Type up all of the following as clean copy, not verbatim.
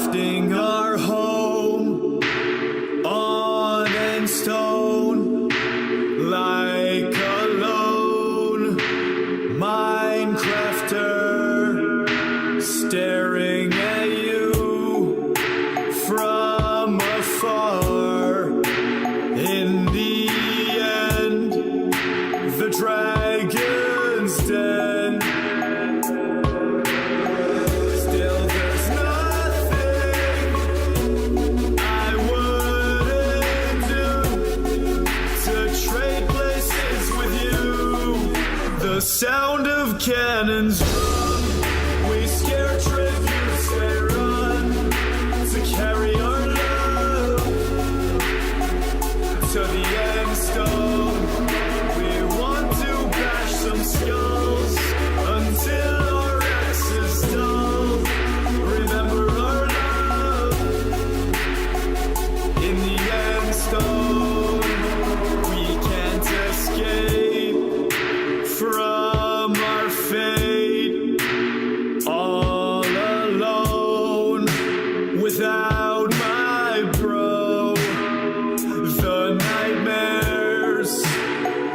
crafting our home on Endstone like a lone Minecrafter staring at you from afar. In the end, the dragon's dead. Still, there's nothing I wouldn't do to trade places with you. The sound of cannons drum, we scare tributes they run to carry our love to the Endstone. We want to bash some skulls until our X is dull. Remember our love in the Endstone. We can't escape from our fate, all alone without my bro. The nightmares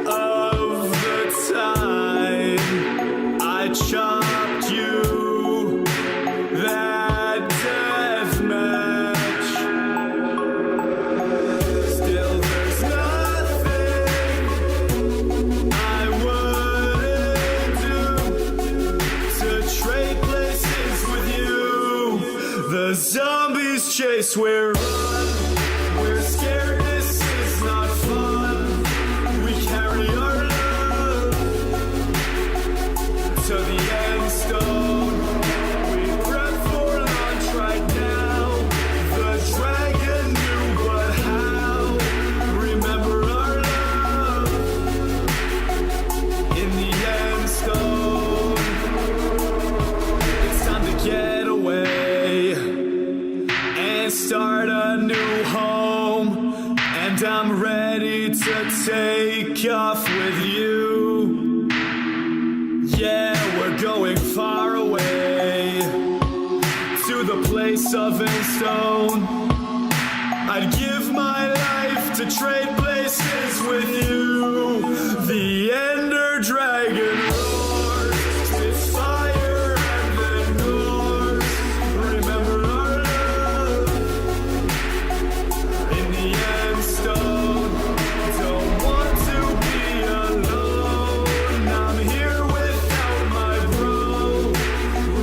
of the time I chopped you, that death match. Still, there's nothing I wouldn't do to trade places with you. The zombies chase, we're run. We're scared, this is not fun. We carry our love to the Endstone. We prep for launch right now. The dragon knew, but how? Remember our love in the Endstone. It's time to get away and start a new home. And I'm ready to take off with you. Yeah, we're going far away to the place of Endstone. I'd give my life to trade places with you. The Ender Dragon roars, spits fire and then roars. Remember our love in the Endstone. Don't want to be alone. I'm here without my bro.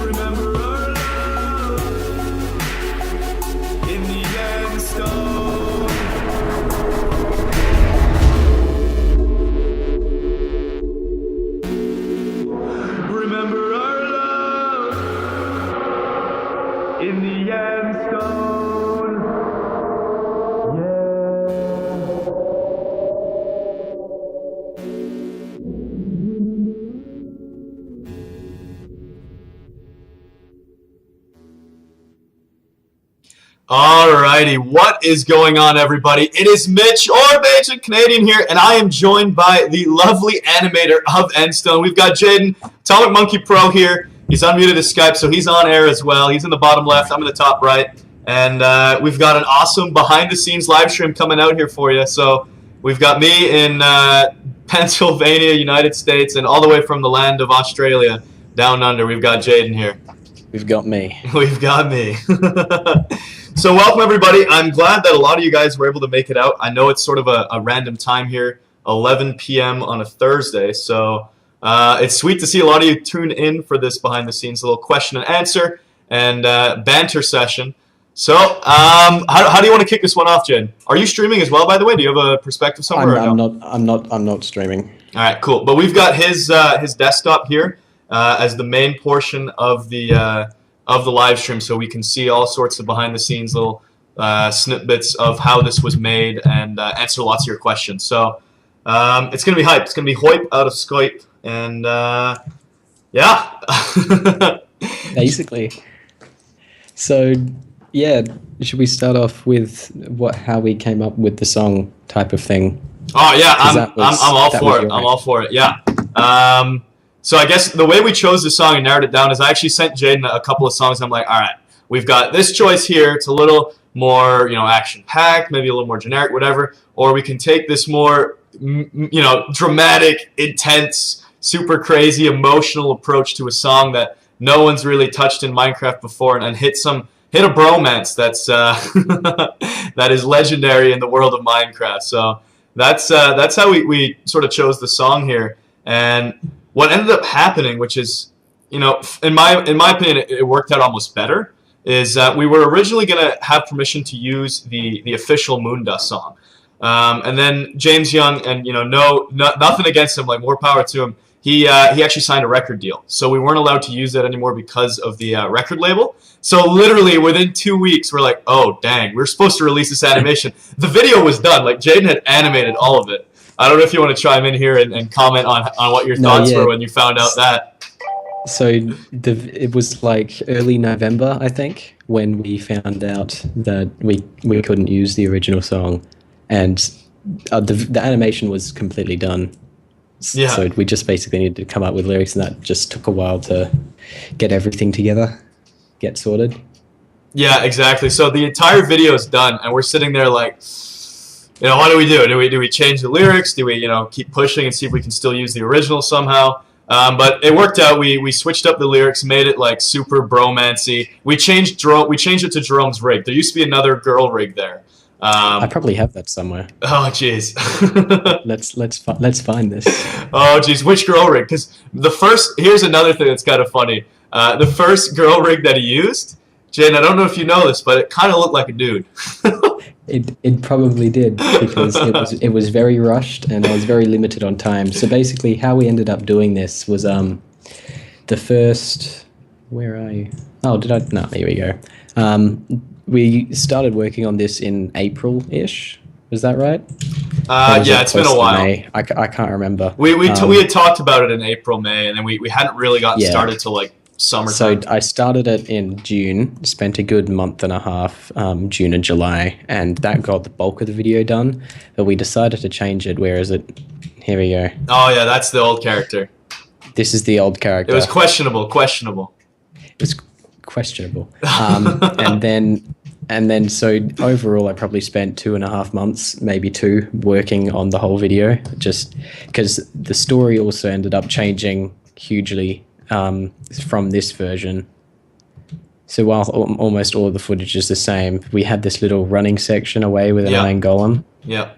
Remember our love in the Endstone. Remember our love in the Endstone. Yeah. Alrighty, what is going on, everybody? It is Mitch, or Major Canadian here, and I am joined by the lovely animator of Endstone. We've got Jaden, Atomic Monkey Pro here. He's unmuted his Skype, so he's on air as well. He's in the bottom left, I'm in the top right. And we've got an awesome behind-the-scenes live stream coming out here for you. So we've got me in Pennsylvania, United States, and all the way from the land of Australia down under. We've got Jaden here. We've got me. We've got me. So welcome, everybody. I'm glad that a lot of you guys were able to make it out. I know it's sort of a random time here, 11 p.m. on a Thursday. So it's sweet to see a lot of you tune in for this behind-the-scenes little question and answer and banter session. So how do you want to kick this one off, Jen? Are you streaming as well, by the way? Do you have a perspective somewhere? I'm not streaming. All right, cool. But we've got his desktop here as the main portion of the live stream, so we can see all sorts of behind-the-scenes little snippets of how this was made and answer lots of your questions. So it's going to be hype. It's going to be hype out of Skype. And yeah. Basically. So, yeah, should we start off with how we came up with the song type of thing? Oh, yeah, I'm all for it. I'm all for it, yeah. So I guess the way we chose the song and narrowed it down is I actually sent Jaden a couple of songs, and I'm like, all right, we've got this choice here. It's a little more, you know, action-packed, maybe a little more generic, whatever. Or we can take this more, you know, dramatic, intense, super crazy, emotional approach to a song that no one's really touched in Minecraft before, and hit a bromance that's that is legendary in the world of Minecraft. So that's how we sort of chose the song here. And what ended up happening, which is, you know, in my opinion, it worked out almost better, is that we were originally going to have permission to use the official Moondust song. And then James Young, and, you know, nothing against him, like, more power to him, he actually signed a record deal. So we weren't allowed to use that anymore because of the record label. So literally within 2 weeks, we're like, oh, dang, we're supposed to release this animation. The video was done. Like, Jaden had animated all of it. I don't know if you want to chime in here and comment on what your thoughts were when you found out that. So it was like early November, I think, when we found out that we couldn't use the original song, and the animation was completely done. Yeah. So we just basically needed to come up with lyrics, and that just took a while to get everything together, get sorted. Yeah, exactly. So the entire video is done, and we're sitting there like, you know, what do we do? Do we change the lyrics? Do we, you know, keep pushing and see if we can still use the original somehow? But it worked out. We switched up the lyrics, made it like super bromancy. We changed it to Jerome's rig. There used to be another girl rig there. I probably have that somewhere. Oh jeez. let's find this. Oh jeez, which girl rig? Because here's another thing that's kind of funny. The first girl rig that he used, Jen, I don't know if you know this, but it kind of looked like a dude. It probably did, because it was very rushed, and I was very limited on time. So basically, how we ended up doing this was the first. Where are you? Oh, did I? No, here we go. We started working on this in April-ish. Was that right? Yeah, it's been a while. May? I can't remember. We had talked about it in April, May, and then we hadn't really gotten started till like summertime. So I started it in June, spent a good month and a half, June and July, and that got the bulk of the video done. But we decided to change it. Where is it? Here we go. Oh yeah, that's the old character. This is the old character. It was questionable. It was questionable. And then so overall, I probably spent 2.5 months, maybe 2, working on the whole video, just because the story also ended up changing hugely from this version. So while almost all of the footage is the same, we had this little running section away with an iron golem. Yeah.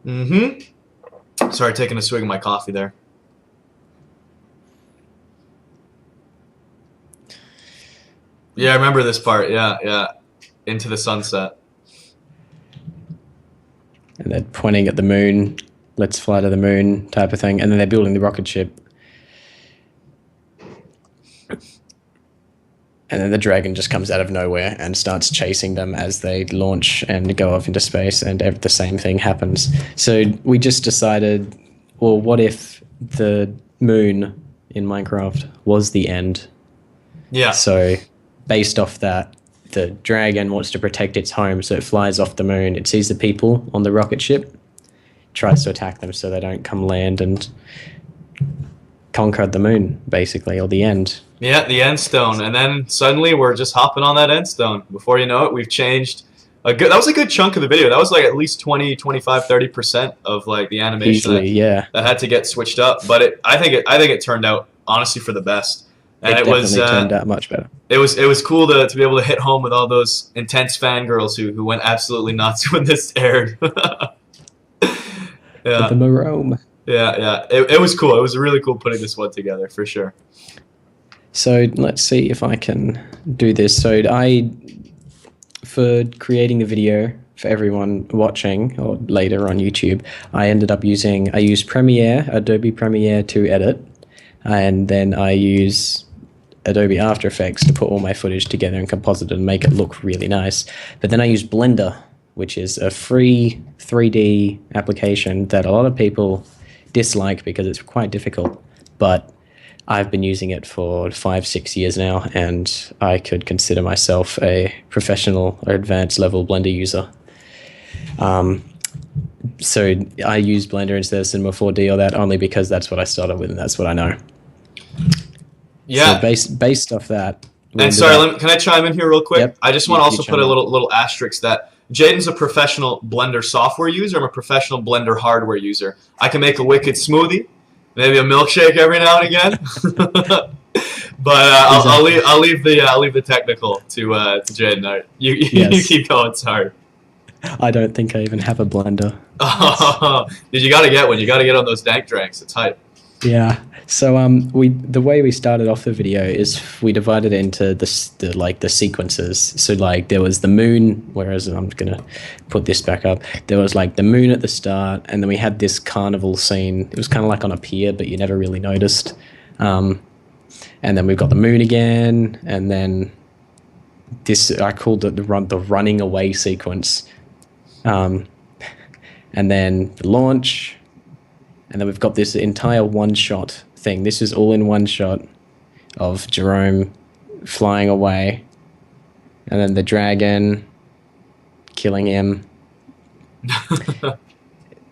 Mm-hmm. Sorry, taking a swig of my coffee there. Yeah, I remember this part. Yeah. Into the sunset. And they're pointing at the moon. Let's fly to the moon type of thing. And then they're building the rocket ship. And then the dragon just comes out of nowhere and starts chasing them as they launch and go off into space, and the same thing happens. So we just decided, well, what if the moon in Minecraft was the end? Yeah. So based off that, the dragon wants to protect its home, so it flies off the moon. It sees the people on the rocket ship, tries to attack them so they don't come land and conquer the moon, basically, or the end. Yeah, the Endstone, and then suddenly we're just hopping on that Endstone. Before you know it, we've changed that was a good chunk of the video. That was like at least 20, 25, 30% of like the animation that had to get switched up. But I think it turned out honestly for the best. And it was turned out much better. It was cool to be able to hit home with all those intense fangirls who went absolutely nuts when this aired. Yeah. The Marome. Yeah. It was cool. It was really cool putting this one together for sure. So let's see if I can do this. So for creating the video for everyone watching or later on YouTube, I used Premiere, Adobe Premiere to edit, and then I use Adobe After Effects to put all my footage together and composite it and make it look really nice. But then I use Blender, which is a free 3D application that a lot of people dislike because it's quite difficult, but I've been using it for 5-6 years now, and I could consider myself a professional or advanced level Blender user. So I use Blender instead of Cinema 4D or that only because that's what I started with and that's what I know. Yeah. So based off that. And sorry, can I chime in here real quick? Yep. I just want to also chime put a in. little asterisk that Jaden's a professional Blender software user. I'm a professional Blender hardware user. I can make a wicked smoothie, maybe a milkshake every now and again. But I'll leave the technical to Jaden. All right. You keep going. Sorry. I don't think I even have a blender. Oh, dude, you gotta get one. You gotta get on those dank drinks. It's hype. Yeah. So the way we started off the video is we divided it into the sequences. So like there was the moon, whereas I'm gonna put this back up. There was like the moon at the start, and then we had this carnival scene. It was kind of like on a pier, but you never really noticed. And then we've got the moon again, and then this I called it the running away sequence. And then the launch, and then we've got this entire one-shot thing. This is all in one shot of Jerome flying away, and then the dragon killing him.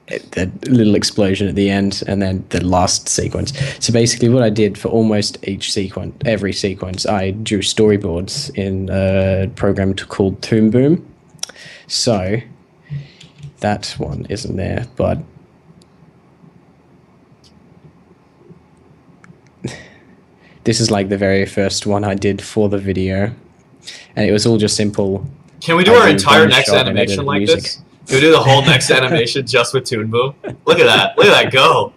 The little explosion at the end, and then the last sequence. So basically what I did for almost every sequence, I drew storyboards in a program called Toon Boom. So that one isn't there, but this is like the very first one I did for the video, and it was all just simple. Can we do our entire next animation like this? Can we do the whole next animation just with Toon Boom? Look at that. Look at that go.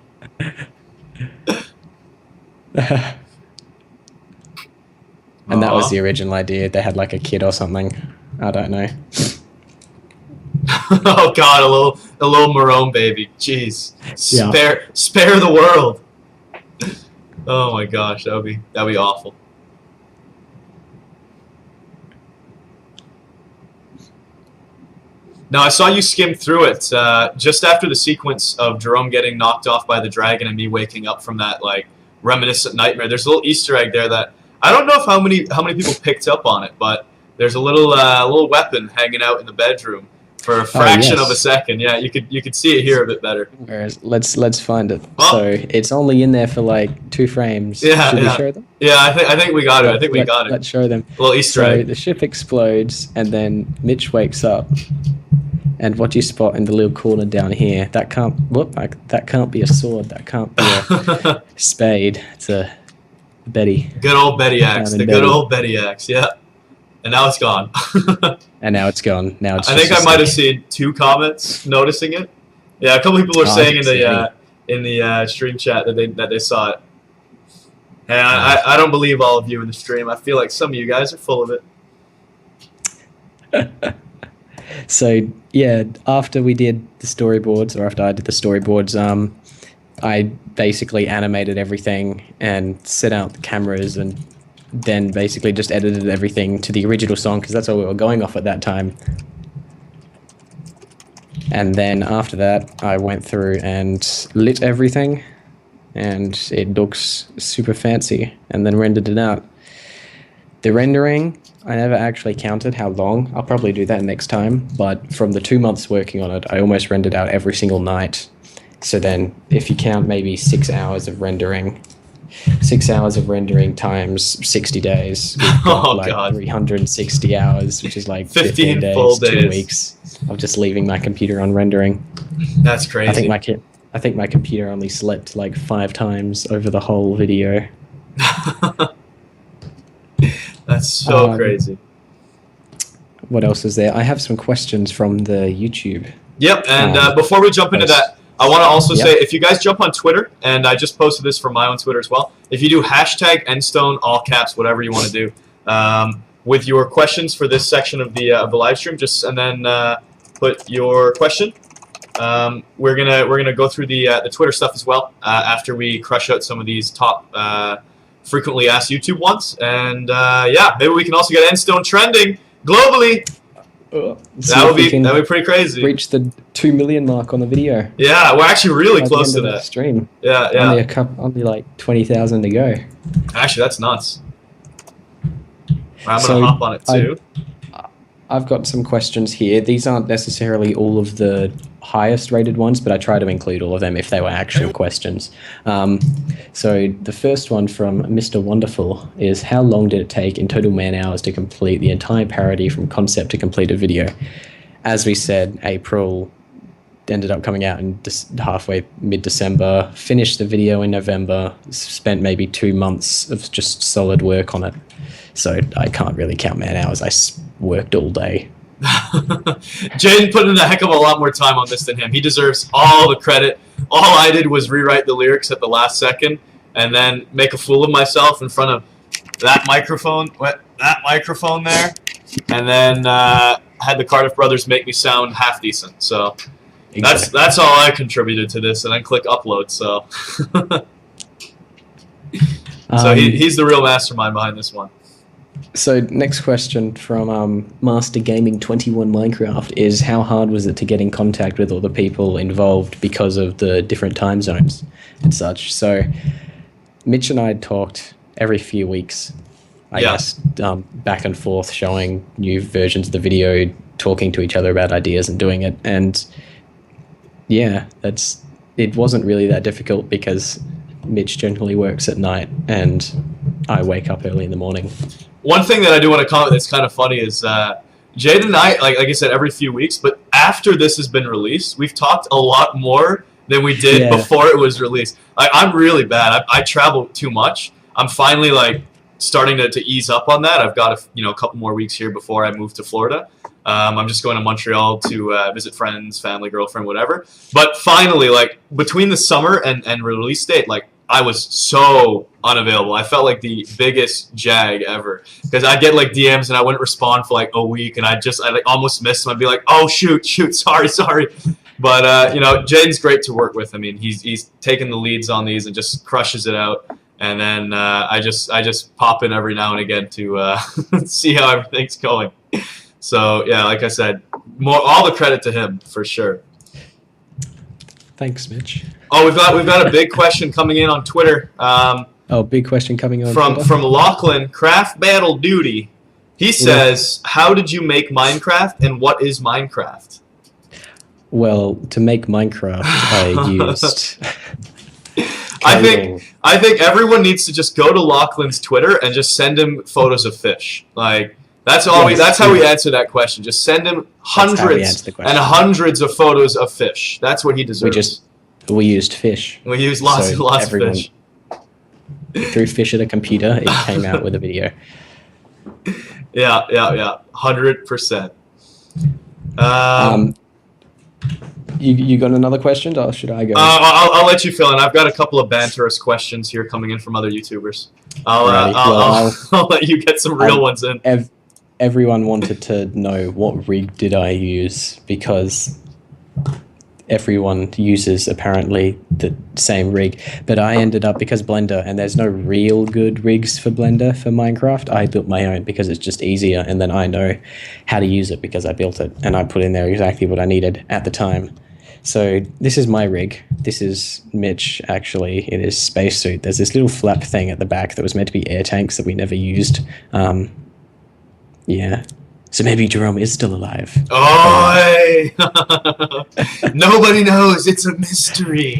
And that was the original idea. They had like a kid or something. I don't know. Oh God, a little Marone baby. Jeez. Spare the world. Oh my gosh, that'd be awful. Now I saw you skim through it just after the sequence of Jerome getting knocked off by the dragon and me waking up from that like reminiscent nightmare. There's a little Easter egg there that I don't know if how many people picked up on it, but there's a little weapon hanging out in the bedroom for a fraction of a second. Yeah, you could see it here a bit better. Whereas let's find it. Oh. So it's only in there for like 2 frames. Yeah, Should we show them? Yeah, I think we got it. We got it. Let's show them. A little Easter egg. So the ship explodes, and then Mitch wakes up. And what you spot in the little corner down here, that can't be a sword, that can't be a spade. It's a Betty. Good old Betty axe. The good old Betty axe, yeah. And now it's gone. And now it's gone. Now it's I think I might have seen 2 comments noticing it. Yeah, a couple people were saying in the stream chat that they saw it. And I don't believe all of you in the stream. I feel like some of you guys are full of it. So yeah, after we did the storyboards, or after I did the storyboards, I basically animated everything and set out the cameras, and then basically just edited everything to the original song, because that's all we were going off at that time. And then after that, I went through and lit everything, and it looks super fancy, and then rendered it out. The rendering, I never actually counted how long. I'll probably do that next time, but from the 2 months working on it, I almost rendered out every single night. So then if you count maybe 6 hours of rendering, 6 hours of rendering times 60 days, we've got God. 360 hours, which is like 15 days, full days, 2 weeks of just leaving my computer on rendering. That's crazy. I think my computer only slept like 5 times over the whole video. That's so crazy. What else is there? I have some questions from the YouTube. Yep, and before we jump into that, I want to also say, if you guys jump on Twitter, and I just posted this for my own Twitter as well, if you do hashtag Endstone, all caps, whatever you want to do, with your questions for this section of the live stream, and then put your question. We're gonna go through the Twitter stuff as well after we crush out some of these top frequently asked YouTube ones, and yeah, maybe we can also get Endstone trending globally. That would be pretty crazy. Reach the 2 million mark on the video. Yeah, we're actually really close to that. Stream. Yeah. Only like 20,000 to go. Actually, that's nuts. I'm gonna hop on it too. I've got some questions here. These aren't necessarily all of the highest rated ones, but I try to include all of them if they were actual questions. So the first one from Mr. Wonderful is, how long did it take in total man hours to complete the entire parody from concept to completed video? As we said, April ended up coming out in halfway mid-December, finished the video in November, spent maybe 2 months of just solid work on it. So I can't really count man hours. I worked all day. Jaden put in a heck of a lot more time on this than him. He deserves all the credit. All I did was rewrite the lyrics at the last second and then make a fool of myself in front of that microphone there, and then had the Cardiff brothers make me sound half decent. So Exactly. that's all I contributed to this, and then click upload. So he's the real mastermind behind this one. So next question from Master Gaming 21 Minecraft is, how hard was it to get in contact with all the people involved because of the different time zones and such? So Mitch and I talked every few weeks, I guess, back and forth, showing new versions of the video, talking to each other about ideas and doing it. And yeah, it wasn't really that difficult because Mitch generally works at night and I wake up early in the morning. One thing that I do want to comment that's kind of funny is Jaden and I, like I said, every few weeks, but after this has been released, we've talked a lot more than we did before it was released. I'm really bad. I travel too much. I'm finally starting to ease up on that. I've got a couple more weeks here before I move to Florida. I'm just going to Montreal to visit friends, family, girlfriend, whatever. But finally, between the summer and release date, I was so unavailable. I felt like the biggest jag ever because I'd get DMs and I wouldn't respond for a week, and I almost miss them. I'd be like, oh shoot, sorry. But Jaden's great to work with. I mean, he's taking the leads on these and just crushes it out. And then I just pop in every now and again to see how everything's going. So yeah, like I said, all the credit to him for sure. Thanks, Mitch. Oh, we've got a big question coming in on Twitter. Big question coming on from Lachlan, Craft Battle Duty. He says, "How did you make Minecraft, and what is Minecraft?" Well, to make Minecraft, I used. I think everyone needs to just go to Lachlan's Twitter and just send him photos of fish. That's all. That's how we answer that question. Just send him hundreds and hundreds of photos of fish. That's what he deserves. We used fish. We used lots of fish. Threw fish at a computer. It came out with a video. Yeah, 100%. You got another question, or should I go? I'll let you fill in. I've got a couple of banterous questions here coming in from other YouTubers. I'll let you get some real ones in. Everyone wanted to know what rig did I use, because everyone uses apparently the same rig, but I ended up, because Blender, and there's no real good rigs for Blender for Minecraft, I built my own because it's just easier, and then I know how to use it because I built it and I put in there exactly what I needed at the time. So this is my rig. This is Mitch, actually, in his spacesuit. There's this little flap thing at the back that was meant to be air tanks that we never used. Yeah. So maybe Jerome is still alive. Oi! Nobody knows. It's a mystery.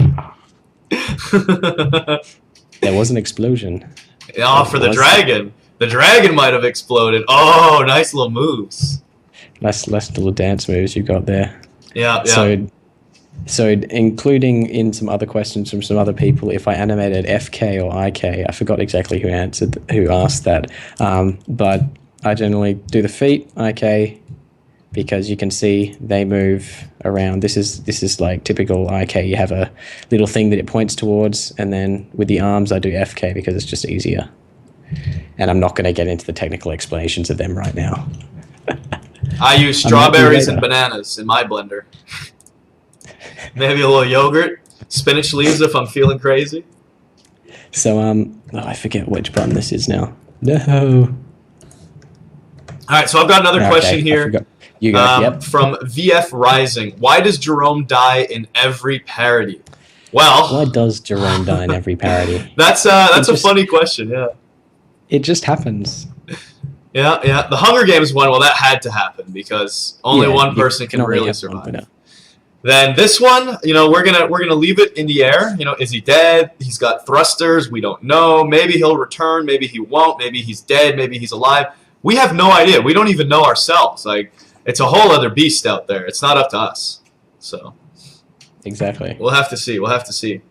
There was an explosion. Oh, for the dragon. The dragon might have exploded. Oh, nice little moves. Nice little dance moves you got there. Yeah. So including in some other questions from some other people, if I animated FK or IK, I forgot exactly who asked that. But I generally do the feet, IK, because you can see they move around. This is like typical IK. You have a little thing that it points towards, and then with the arms I do FK because it's just easier. And I'm not going to get into the technical explanations of them right now. I use strawberries and bananas in my blender. Maybe a little yogurt, spinach leaves if I'm feeling crazy. So I forget which button this is now. No. All right, so I've got another question here. You go. From VF Rising. Why does Jerome die in every parody? Well, why does Jerome die in every parody? That's a funny question. Yeah. It just happens. Yeah. The Hunger Games one. Well, that had to happen because only one person can really survive. Then this one, we're gonna leave it in the air. Is he dead? He's got thrusters. We don't know. Maybe he'll return. Maybe he won't. Maybe he's dead. Maybe he's alive. We have no idea. We don't even know ourselves. Like, it's a whole other beast out there. It's not up to us. So Exactly. we'll have to see. We'll have to see.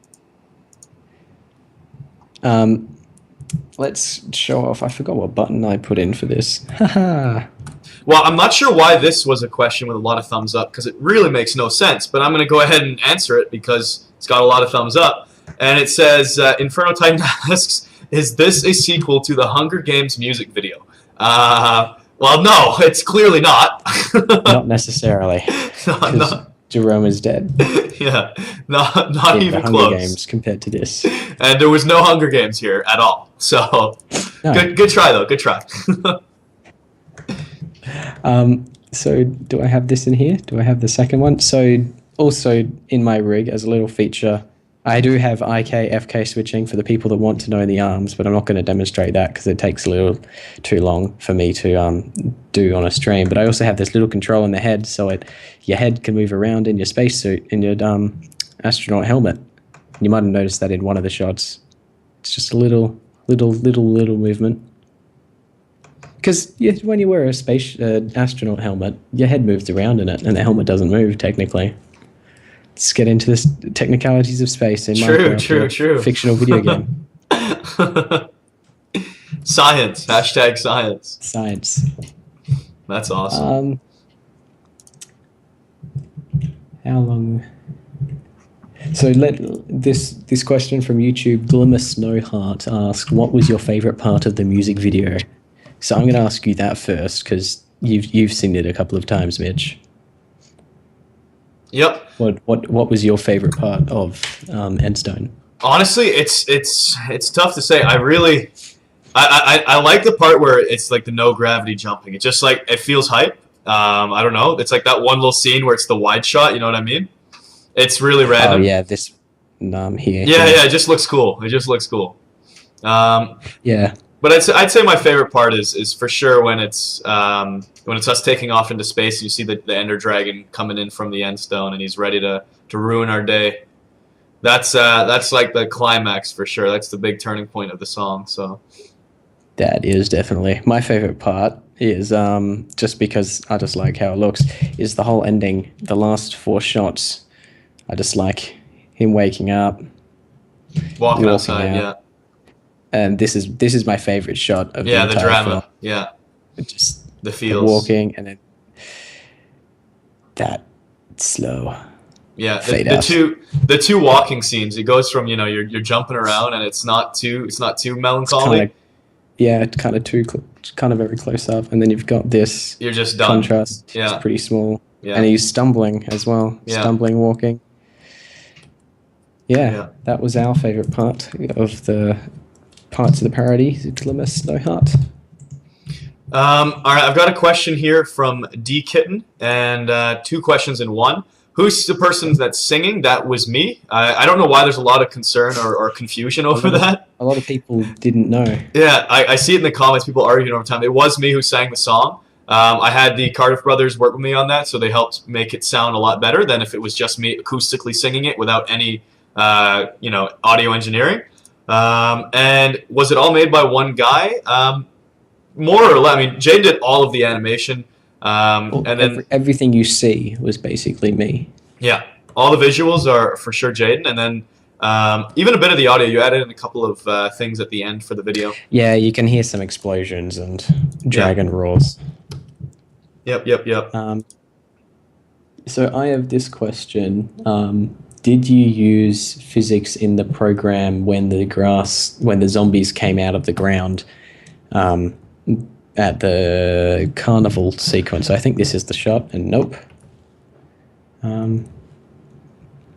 Let's show off. I forgot what button I put in for this. Haha. Well, I'm not sure why this was a question with a lot of thumbs up, because it really makes no sense. But I'm going to go ahead and answer it because it's got a lot of thumbs up. And it says, Inferno Titan asks, is this a sequel to the Hunger Games music video? Well, no, it's clearly not. Not necessarily. No. Jerome is dead. Yeah, not In even the Hunger close. Games compared to this. And there was no Hunger Games here at all. So, No. good try, though. Good try. So do I have this in here? Do I have the second one? So also in my rig as a little feature, I do have IK, FK switching for the people that want to know the arms, but I'm not going to demonstrate that because it takes a little too long for me to do on a stream. But I also have this little control in the head, so your head can move around in your spacesuit, in your astronaut helmet. You might have noticed that in one of the shots. It's just a little movement. Because when you wear a astronaut helmet, your head moves around in it, and the helmet doesn't move technically. Let's get into this technicalities of space in Minecraft, true. fictional video game. Science. Hashtag science. Science. That's awesome. How long? So this question from YouTube, Glimmer Snowheart asked, "What was your favorite part of the music video?" So I'm going to ask you that first because you've seen it a couple of times, Mitch. Yep. What was your favorite part of Endstone? Honestly, it's tough to say. I like the part where it's like the no gravity jumping. It's just like it feels hype. I don't know. It's like that one little scene where it's the wide shot. You know what I mean? It's really random. Oh yeah, this here. Yeah. It just looks cool. It just looks cool. Yeah. But I'd say my favorite part is for sure when it's us taking off into space. You see the Ender Dragon coming in from the Endstone, and he's ready to ruin our day. That's like the climax for sure. That's the big turning point of the song. So That is definitely my favorite part. Is just because I just like how it looks. Is the whole ending, the last 4 shots. I just like him waking up, walking outside, out. yeah. And this is my favorite shot of the entire drama, film. yeah. Just The feels. walking and then that slow. Yeah, fade the out. two walking scenes. It goes from you're jumping around and it's not too melancholy. It's kind of very close up, and then you've got this You're just done. contrast. Yeah. It's pretty small, Yeah. and he's stumbling as well. Yeah. Stumbling, walking. Yeah, Yeah. that was our favorite part of the parts of the parody. Glimmer Snowheart. All right, I've got a question here from D Kitten, and 2 questions in one. Who's the person that's singing? That was me. I don't know why there's a lot of concern or confusion over that. A lot of people didn't know. Yeah, I see it in the comments. People arguing over time. It was me who sang the song. I had the Cardiff brothers work with me on that, so they helped make it sound a lot better than if it was just me acoustically singing it without any, audio engineering. And was it all made by one guy? More or less. I mean, Jay did all of the animation. And then everything you see was basically me. yeah, all the visuals are for sure Jaden, and then even a bit of the audio. You added in a couple of things at the end for the video. Yeah, you can hear some explosions and dragon roars. Yep. So I have this question. Did you use physics in the program when the zombies came out of the ground at the carnival sequence? I think this is the shot, and nope.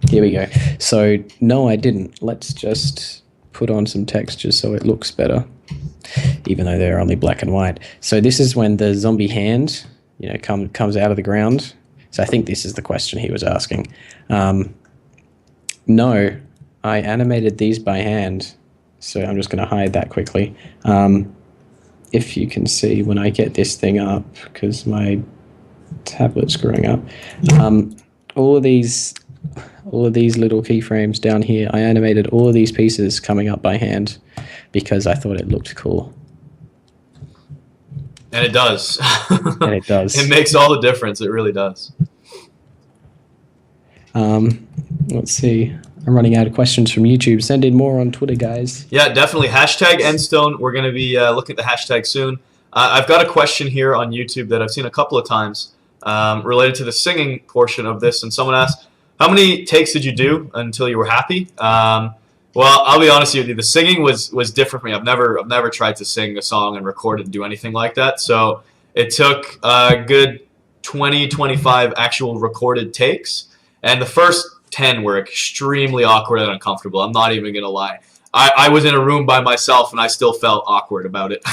Here we go. So no, I didn't. Let's just put on some textures so it looks better, even though they're only black and white. So this is when the zombie hand, comes out of the ground. So I think this is the question he was asking. No, I animated these by hand. So I'm just going to hide that quickly. If you can see when I get this thing up, because my tablet's screwing up. all of these little keyframes down here, I animated all of these pieces coming up by hand because I thought it looked cool. And it does. And it does. It makes all the difference. It really does. Let's see. I'm running out of questions from YouTube. Send in more on Twitter, guys. Yeah, definitely. Hashtag Endstone. We're going to be looking at the hashtag soon. I've got a question here on YouTube that I've seen a couple of times related to the singing portion of this. And someone asked, how many takes did you do until you were happy? Well, I'll be honest with you. The singing was different for me. I've never tried to sing a song and record it and do anything like that. So it took a good 20, 25 actual recorded takes. And the first 10 were extremely awkward and uncomfortable. I'm not even going to lie. I was in a room by myself and I still felt awkward about it.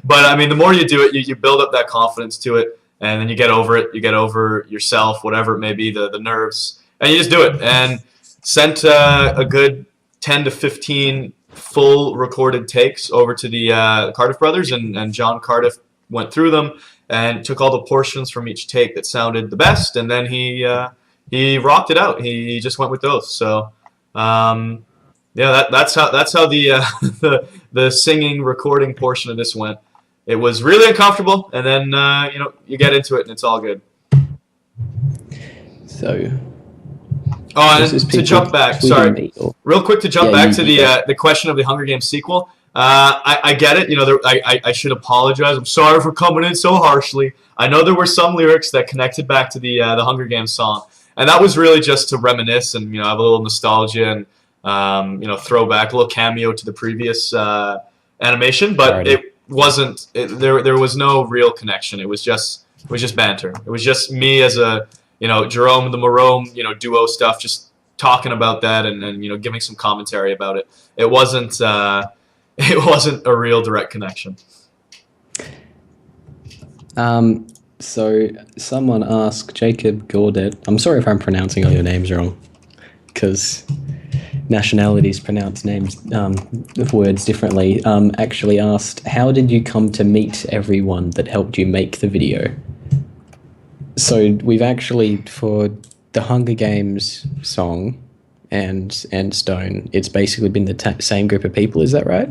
But, I mean, the more you do it, you build up that confidence to it. And then you get over it. You get over yourself, whatever it may be, the nerves. And you just do it. And sent a good 10 to 15 full recorded takes over to the Cardiff brothers. And John Cardiff went through them and took all the portions from each take that sounded the best. And then he rocked it out. He just went with those. So, yeah, that's how the the singing recording portion of this went. It was really uncomfortable, and then you get into it, and it's all good. So, and to jump back, sorry, real quick to jump back to the question of the Hunger Games sequel. I get it. I should apologize. I'm sorry for coming in so harshly. I know there were some lyrics that connected back to the Hunger Games song, and that was really just to reminisce and have a little nostalgia and throwback, a little cameo to the previous animation. But it wasn't. There was no real connection. It was just banter. It was just me as a Jerome the Morome duo stuff, just talking about that and giving some commentary about it. It wasn't a real direct connection. So someone asked Jacob Gaudet. I'm sorry if I'm pronouncing all your names wrong, because nationalities pronounce names of words differently. Actually asked, how did you come to meet everyone that helped you make the video? So we've actually, for the Hunger Games song and Endstone, it's basically been the same group of people. Is that right?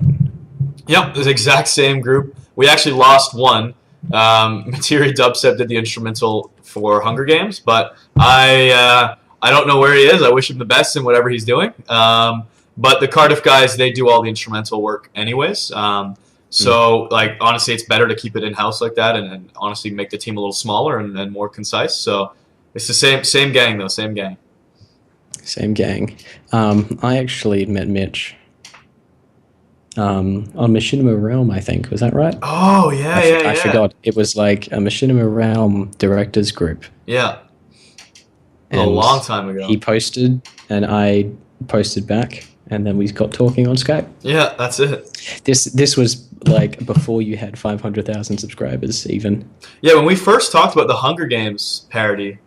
Yep, the exact same group. We actually lost one. Materi Dubstep did the instrumental for Hunger Games, but I don't know where he is. I wish him the best in whatever he's doing. But the Cardiff guys, they do all the instrumental work anyways. So, honestly, it's better to keep it in-house like that and honestly make the team a little smaller and more concise. So it's the same gang, though, same gang. Same gang. I actually met Mitch on Machinima Realm, I think. Was that right? Oh, yeah, I forgot. It was like a Machinima Realm directors group. Yeah. And a long time ago. He posted, and I posted back, and then we got talking on Skype. Yeah, that's it. This was like before you had 500,000 subscribers, even. Yeah, when we first talked about the Hunger Games parody,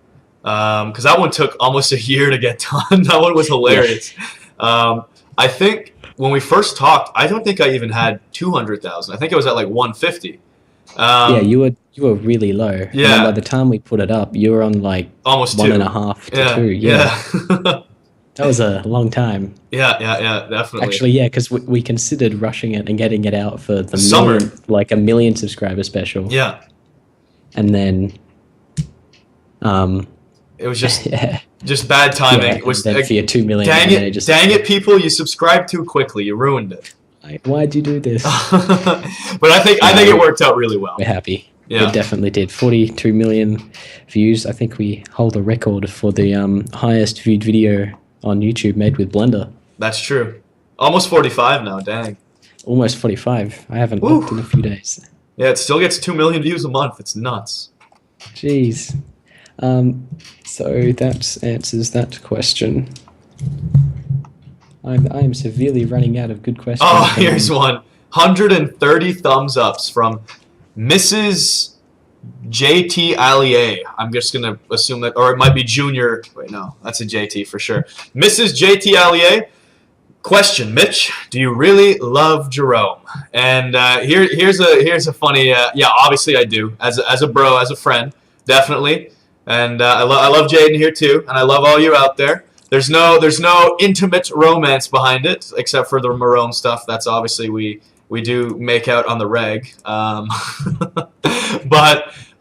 because that one took almost a year to get done. That one was hilarious. Yeah. I think when we first talked, I don't think I even had 200,000. I think it was at like 150. Yeah, you were really low. Yeah. And by the time we put it up, you were on like almost 1.5 to 2. Yeah. That was a long time. Yeah, definitely. Actually, yeah, because we considered rushing it and getting it out for the summer, like a 1 million subscriber special. Yeah. And then, it was just just bad timing. Yeah, it was for your 2 million. Dang it, people! You subscribed too quickly. You ruined it. Why'd you do this? But I think it worked out really well. We're happy. Yeah. It definitely did. 42 million views. I think we hold a record for the highest viewed video on YouTube made with Blender. That's true. Almost 45 now. Dang. Almost 45. I haven't looked in a few days. Yeah, it still gets 2 million views a month. It's nuts. Jeez. So that answers that question. I'm severely running out of good questions. Oh, here's one. 130 thumbs ups from Mrs. JT Allier. I'm just going to assume that, or it might be Junior. Wait, no, that's a JT for sure. Mrs. JT Allier. Question, Mitch, do you really love Jerome? And here's a funny, yeah, obviously I do. As a bro, as a friend, definitely. And I love Jaden here too, and I love all you out there. There's no intimate romance behind it, except for the Marone stuff. That's obviously we do make out on the reg. But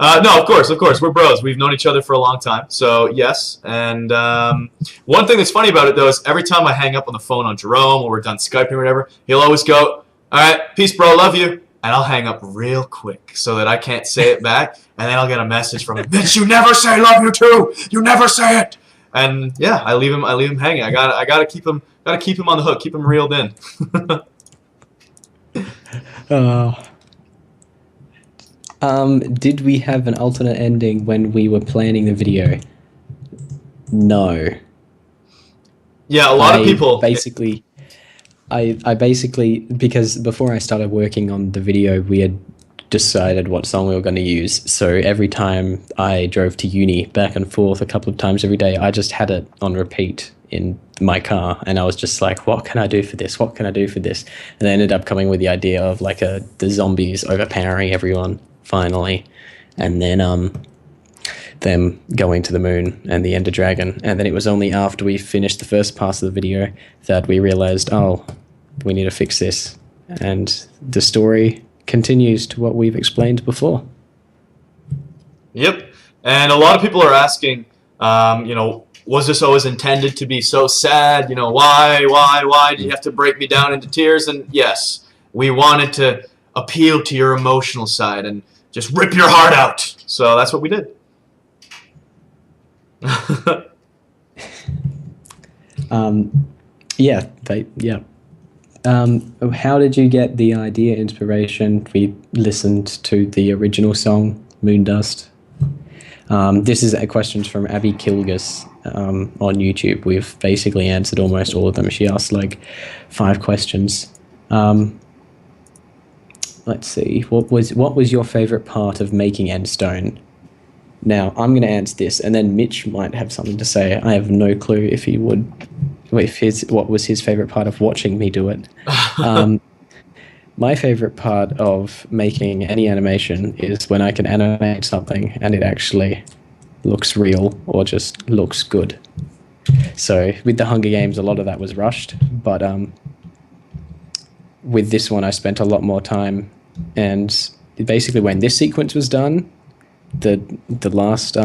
no, of course, we're bros. We've known each other for a long time, so yes. And one thing that's funny about it though is every time I hang up on the phone on Jerome or we're done Skyping or whatever, he'll always go, "All right, peace, bro, love you." And I'll hang up real quick so that I can't say it back, and then I'll get a message from him, "Bitch, you never say love you too. You never say it." And yeah, I leave him hanging. I gotta keep him on the hook, keep him reeled in. Did we have an alternate ending when we were planning the video? No. Yeah, a lot of people basically. I basically, because before I started working on the video, we had decided what song we were going to use. So every time I drove to uni back and forth a couple of times every day, I just had it on repeat in my car, and I was just like, what can I do for this? What can I do for this? And I ended up coming with the idea of like the zombies overpowering everyone finally, and then them going to the moon and the Ender Dragon. And then it was only after we finished the first pass of the video that we realized, oh, we need to fix this. And the story continues to what we've explained before. Yep. And a lot of people are asking, was this always intended to be so sad? Why do you have to break me down into tears? And yes, we wanted to appeal to your emotional side and just rip your heart out. So that's what we did. How did you get the idea, inspiration? We listened to the original song, Moondust. This is a question from Abby Kilgus on YouTube. We've basically answered almost all of them. She asked like 5 questions. Let's see. What was your favorite part of making Endstone? Now, I'm going to answer this, and then Mitch might have something to say. I have no clue if he would, what was his favorite part of watching me do it. My favorite part of making any animation is when I can animate something and it actually looks real or just looks good. So with the Hunger Games, a lot of that was rushed, but with this one, I spent a lot more time. And basically, when this sequence was done, the last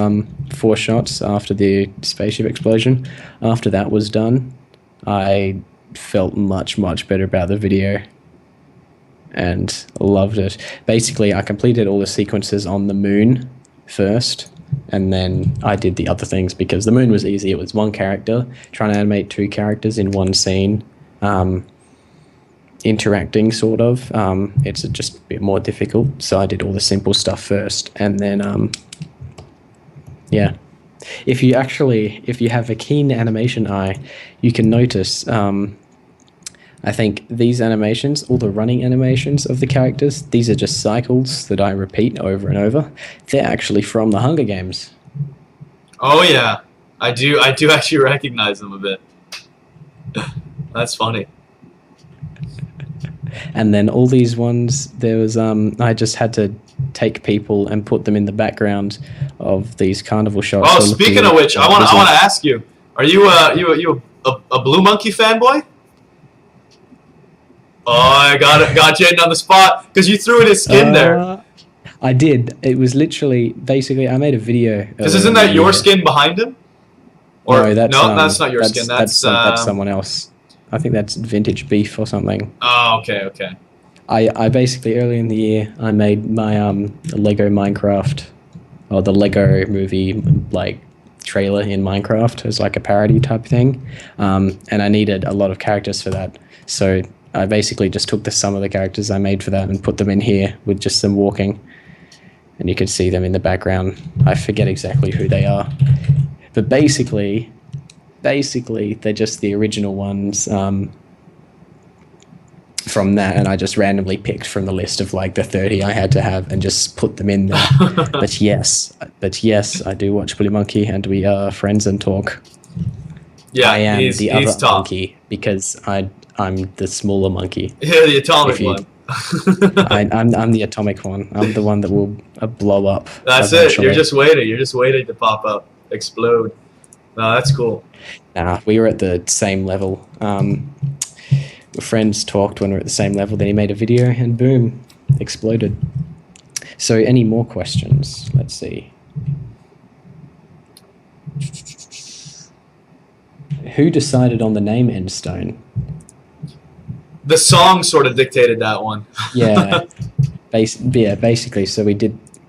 4 shots after the spaceship explosion, after that was done, I felt much better about the video and loved it. Basically, I completed all the sequences on the moon first, and then I did the other things because the moon was easy. It was one character. Trying to animate 2 characters in one scene, interacting sort of, it's just a bit more difficult, so I did all the simple stuff first, and then yeah, if you have a keen animation eye, you can notice I think these animations, all the running animations of the characters, these are just cycles that I repeat over and over. They're actually from the Hunger Games. Oh yeah, I do actually recognize them a bit. That's funny. And then all these ones, there was I just had to take people and put them in the background of these carnival shots. Oh, speaking of which, I want to ask you: are you a Blue Monkey fanboy? Oh, I got Jaden on the spot because you threw in his skin there. I did. It was literally basically I made a video. Because isn't that your skin behind him? Or no, that's not your skin. That's someone else. I think that's Vintage Beef or something. Oh, okay. I basically, early in the year, I made my Lego Minecraft, or the Lego movie, like, trailer in Minecraft as like a parody type thing. And I needed a lot of characters for that. So I basically just took the sum of the characters I made for that and put them in here with just them walking. And you could see them in the background. I forget exactly who they are. But basically, they're just the original ones from that, and I just randomly picked from the list of like the 30 I had to have and just put them in there. But yes, I do watch Blue Monkey, and we are friends and talk. Yeah, I am the other top. monkey because I'm the smaller monkey. Yeah, the atomic one. I'm the atomic one. I'm the one that will a blow up. That's eventually. it. You're just waiting. You're just waiting to pop up, explode. No, that's cool. Nah, we were at the same level. Friends talked when we were at the same level. Then he made a video, and boom, exploded. So, any more questions? Let's see. Who decided on the name Endstone? The song sort of dictated that one. Yeah, basically. So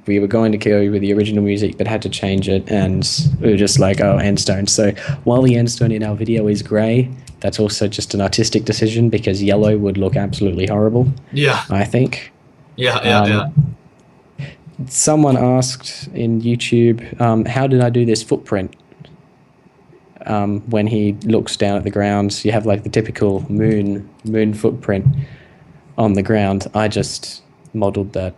we were going to go with the original music, but had to change it, and we were just like, oh, Endstone. So while the Endstone in our video is grey, that's also just an artistic decision because yellow would look absolutely horrible. Yeah. I think. Yeah. Someone asked in YouTube, how did I do this footprint? When he looks down at the ground, you have like the typical moon footprint on the ground. I just modeled that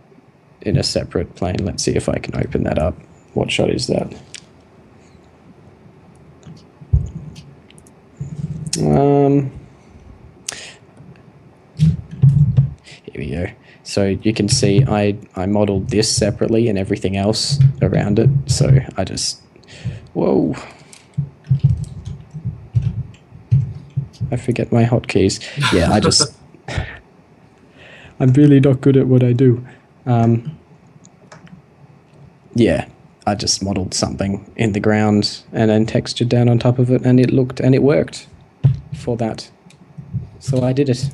in a separate plane. Let's see if I can open that up. What shot is that? Here we go. So you can see I modeled this separately and everything else around it. So I just, whoa. I forget my hotkeys. Yeah, I'm really not good at what I do. Yeah, I just modeled something in the ground and then textured down on top of it, and it worked for that. So I did it.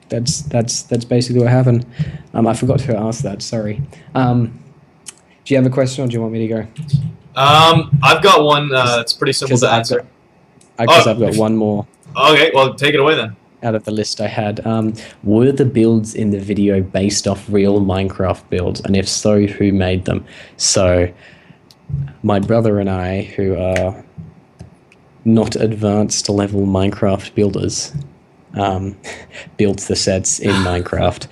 That's basically what happened. I forgot to ask that. Sorry. Do you have a question, or do you want me to go? I've got one that's pretty simple to answer. Because I've got one more. Okay, well, take it away then. Out of the list I had, were the builds in the video based off real Minecraft builds? And if so, who made them? So, my brother and I, who are not advanced level Minecraft builders, built the sets in Minecraft.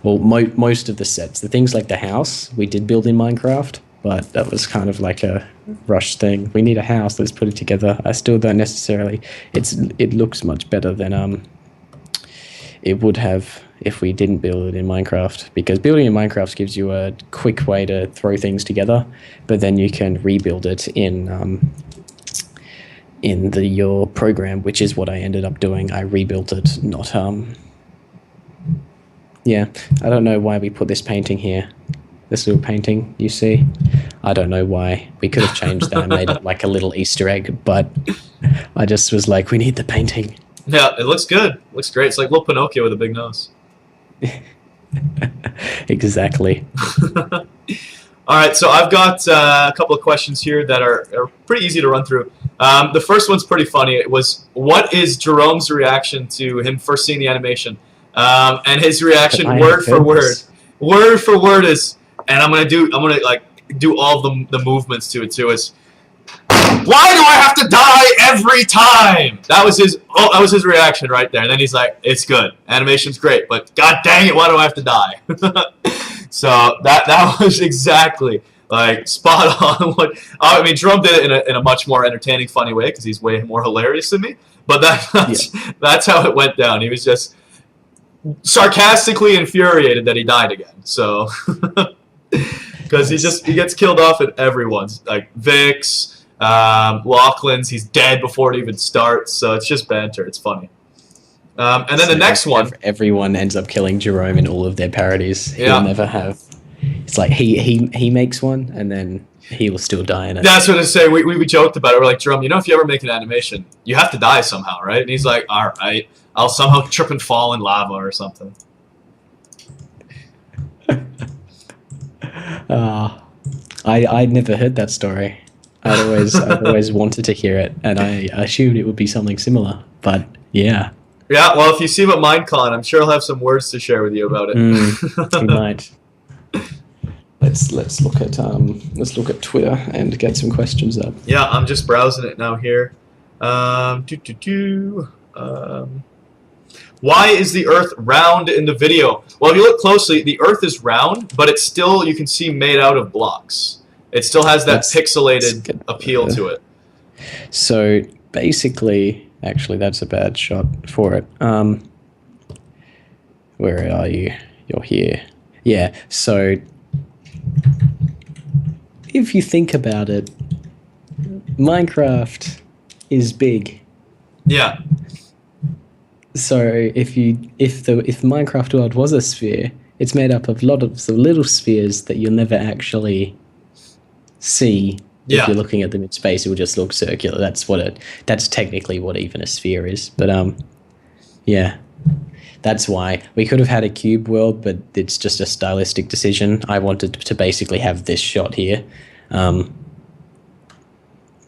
Well, most of the sets. The things like the house, we did build in Minecraft, but that was kind of like a rush thing. We need a house, let's put it together. I still don't necessarily. It looks much better than it would have if we didn't build it in Minecraft, because building in Minecraft gives you a quick way to throw things together, but then you can rebuild it in your program, which is what I ended up doing. I rebuilt it, not yeah, I don't know why we put this painting here. This little painting, you see? I don't know why. We could have changed that and made it like a little Easter egg, but I just was like, we need the painting. Yeah, it looks good. It looks great. It's like little Pinocchio with a big nose. Exactly. All right, so I've got a couple of questions here that are pretty easy to run through. The first one's pretty funny. It was, what is Jerome's reaction to him first seeing the animation? And his reaction, word for word is, and I'm gonna like do all the movements to it too. Is, why do I have to die every time? That was his reaction right there. And then he's like, it's good, animation's great, but god dang it, why do I have to die? So that was exactly like spot on. What I mean, Jerome did it in a much more entertaining, funny way because he's way more hilarious than me. But that's how it went down. He was just sarcastically infuriated that he died again. So because he gets killed off at everyone's, like Vic's, Lachlan's. He's dead before it even starts. So it's just banter. It's funny. And then the next one, everyone ends up killing Jerome in all of their parodies. Yeah. He'll never have. It's like he makes one and then he will still die in it. That's what I say. We joked about it. We're like, Jerome, you know, if you ever make an animation, you have to die somehow, right? And he's like, all right, I'll somehow trip and fall in lava or something. I'd never heard that story. I'd always wanted to hear it, and I assumed it would be something similar. But yeah. Yeah, well, if you see him at Minecon, I'm sure he'll have some words to share with you about it. He might. Let's look at Twitter and get some questions up. Yeah, I'm just browsing it now here. Why is the Earth round in the video? Well, if you look closely, the Earth is round, but it's still, you can see, made out of blocks. It still has that pixelated appeal to it. So basically, actually, that's a bad shot for it. Where are you? You're here. Yeah, so if you think about it, Minecraft is big. Yeah. So if Minecraft world was a sphere, it's made up of lots of little spheres that you'll never actually see. If Yeah. you're looking at them in space, it will just look circular. That's technically what even a sphere is. But yeah. That's why we could have had a cube world, but it's just a stylistic decision. I wanted to basically have this shot here. And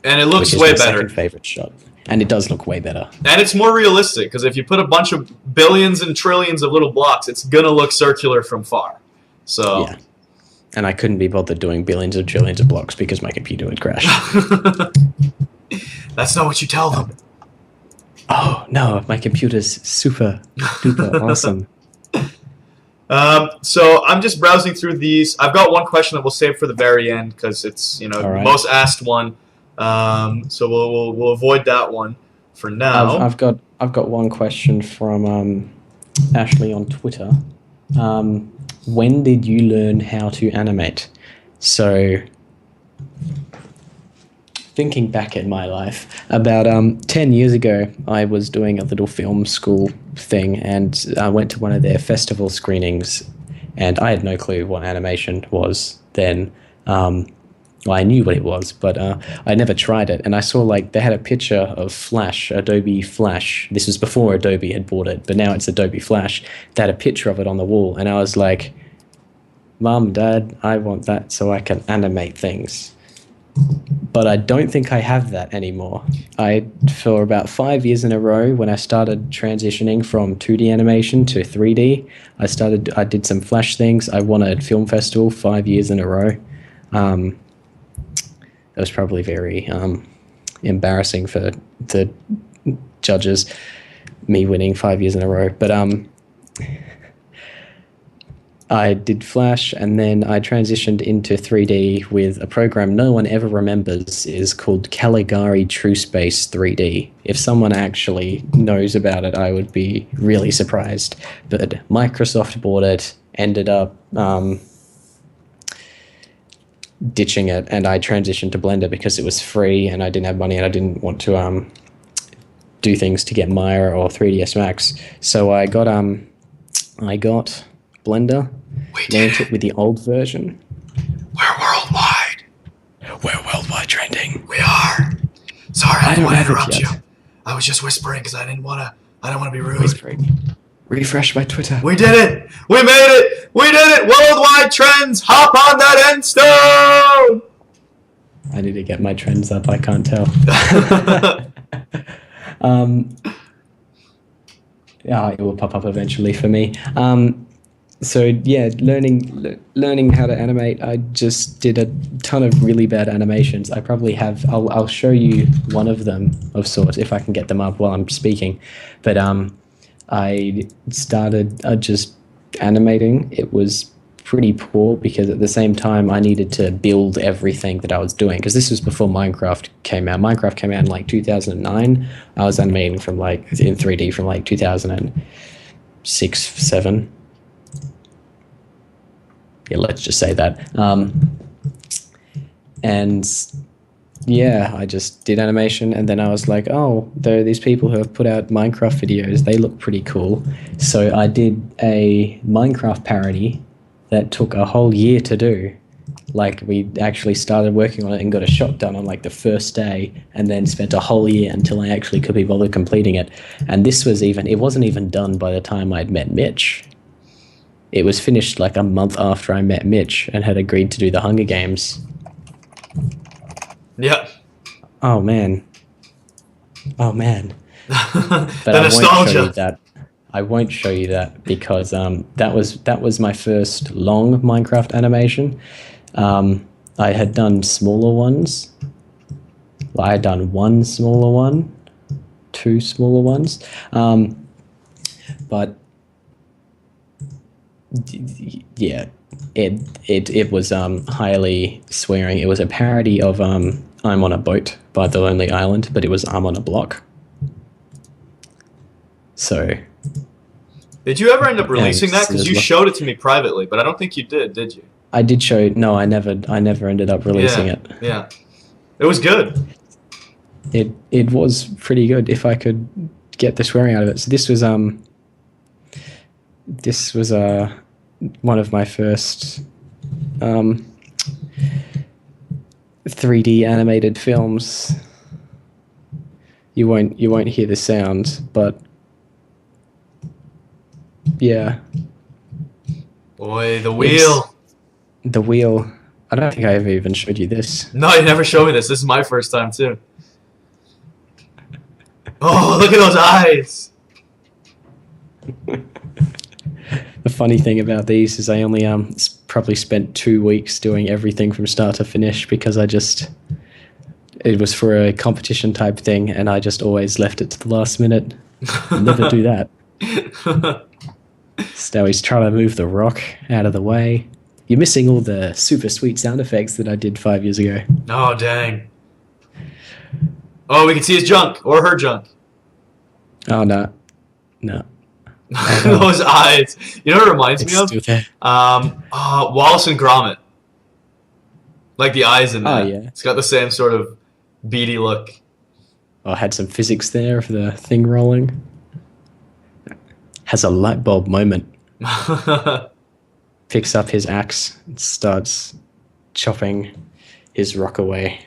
it looks which is way my better. second favorite shot. And it does look way better. And it's more realistic, because if you put a bunch of billions and trillions of little blocks, it's going to look circular from far. So Yeah. And I couldn't be bothered doing billions of trillions of blocks because my computer would crash. That's not what you tell them. Oh, no, my computer's super duper awesome. So I'm just browsing through these. I've got one question that we'll save for the very end, because it's, you know, All right. the most asked one. So we'll avoid that one for now. I've got one question from Ashley on Twitter. When did you learn how to animate? So, thinking back at my life, about 10 years ago, I was doing a little film school thing, and I went to one of their festival screenings, and I had no clue what animation was then. Well, I knew what it was, but I never tried it. And I saw, like, they had a picture of Flash, Adobe Flash. This was before Adobe had bought it, but now it's Adobe Flash. They had a picture of it on the wall, and I was like, Mom, Dad, I want that so I can animate things. But I don't think I have that anymore. For about 5 years in a row, when I started transitioning from 2D animation to 3D, I did some Flash things. I won a film festival 5 years in a row. It was probably very embarrassing for the judges, me winning 5 years in a row. But I did Flash, and then I transitioned into 3D with a program no one ever remembers. Is called Caligari TrueSpace 3D. If someone actually knows about it, I would be really surprised. But Microsoft bought it, ended up ditching it, and I transitioned to Blender because it was free and I didn't have money and I didn't want to do things to get Maya or 3ds Max. So I got Blender, learned it with the old version. We're worldwide. We're worldwide trending. We are. Sorry, I didn't want to have it interrupt you. yet. I was just whispering because I didn't want to be rude. Whispering. Refresh my Twitter. We did it! We made it! We did it! Worldwide trends! Hop on that Endstone! I need to get my trends up. I can't tell. Yeah, it will pop up eventually for me. So yeah, learning how to animate. I just did a ton of really bad animations. I probably have. I'll show you one of them of sorts if I can get them up while I'm speaking. But I started just animating. It was pretty poor because at the same time I needed to build everything that I was doing, because this was before Minecraft came out. Minecraft came out in like 2009. I was animating from like in 3D from like 2006, 7. Yeah, let's just say that. And yeah, I just did animation, and then I was like, oh, there are these people who have put out Minecraft videos. They look pretty cool. So I did a Minecraft parody that took a whole year to do. Like, we actually started working on it and got a shot done on like the first day, and then spent a whole year until I actually could be bothered completing it. And it wasn't even done by the time I'd met Mitch. It was finished like a month after I met Mitch and had agreed to do the Hunger Games. Yep. Oh man. But The I nostalgia. won't show you that. I won't show you that because that was my first long Minecraft animation. I had done smaller ones. I had done one smaller one, two smaller ones, but yeah, it was highly swearing. It was a parody of I'm on a Boat by The Lonely Island, but it was I'm on a Block. So Did you ever end up releasing that? Because you Look- showed it to me privately, but I don't think you did you? I did show. No, I never ended up releasing it. Yeah. It was good. It was pretty good if I could get the swearing out of it. So this was one of my first 3D animated films. You won't hear the sound, but yeah. Boy, the wheel. The wheel. I don't think I ever even showed you this. No, you never showed me this. This is my first time too. Oh, look at those eyes. The funny thing about these is I only probably spent 2 weeks doing everything from start to finish because it was for a competition type thing and I just always left it to the last minute. Never do that. So now he's trying to move the rock out of the way. You're missing all the super sweet sound effects that I did 5 years ago. Oh, dang. Oh, we can see his junk or her junk. Oh, no. No. Those eyes. You know what it reminds me of? Still there. Wallace and Gromit. Like the eyes in that. Oh, yeah. It's got the same sort of beady look. Oh, I had some physics there for the thing rolling. Has a light bulb moment. Picks up his axe and starts chopping his rock away.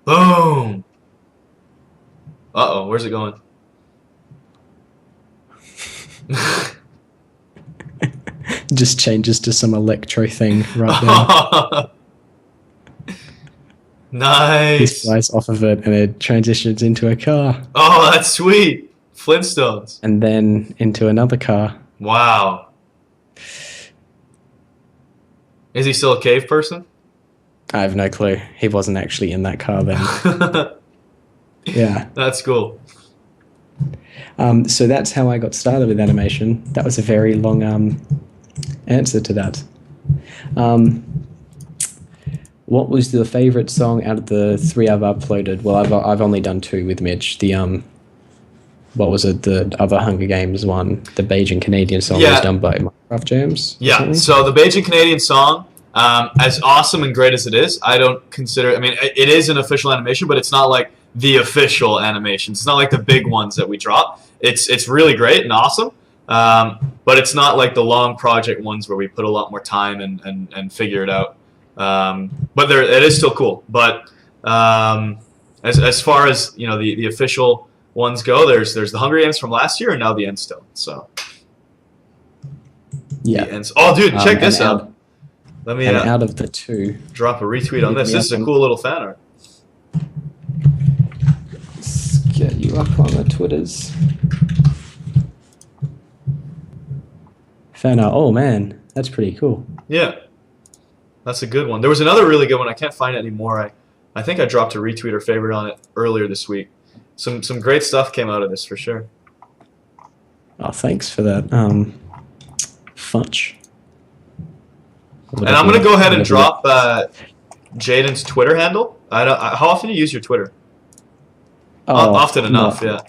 Boom. Uh-oh, where's it going? Just changes to some electro thing right there. He Nice. flies off of it and it transitions into a car. Oh, that's sweet. Flintstones. And then into another car. Wow. Is he still a cave person? I have no clue. He wasn't actually in that car then. Yeah. That's cool. So that's how I got started with animation. That was a very long answer to that. What was the favorite song out of the 3 I've uploaded? Well, I've only done 2 with Mitch. The what was it? The other Hunger Games one, the Beijing Canadian song, was done by Minecraft Jams. Yeah. So the Beijing Canadian song, as awesome and great as it is, I don't consider. I mean, it is an official animation, but it's not like the official animations. It's not like the big ones that we drop. It's really great and awesome, but it's not like the long project ones where we put a lot more time and figure it out. But it is still cool. But as far as the official ones go, there's the Hunger Games from last year and now the Endstone. So yeah. Oh, dude, check this out. Let me out of the 2, drop a retweet on this. This is a cool little fan art. let's get you up on the Twitters. Fan art. Oh man, that's pretty cool. Yeah, that's a good one. There was another really good one. I can't find it anymore. I think I dropped a retweet or favorite on it earlier this week. Some great stuff came out of this for sure. Oh, thanks for that, Funch. And I'm gonna go ahead and drop Jaden's Twitter handle. How often do you use your Twitter? Often enough, yeah.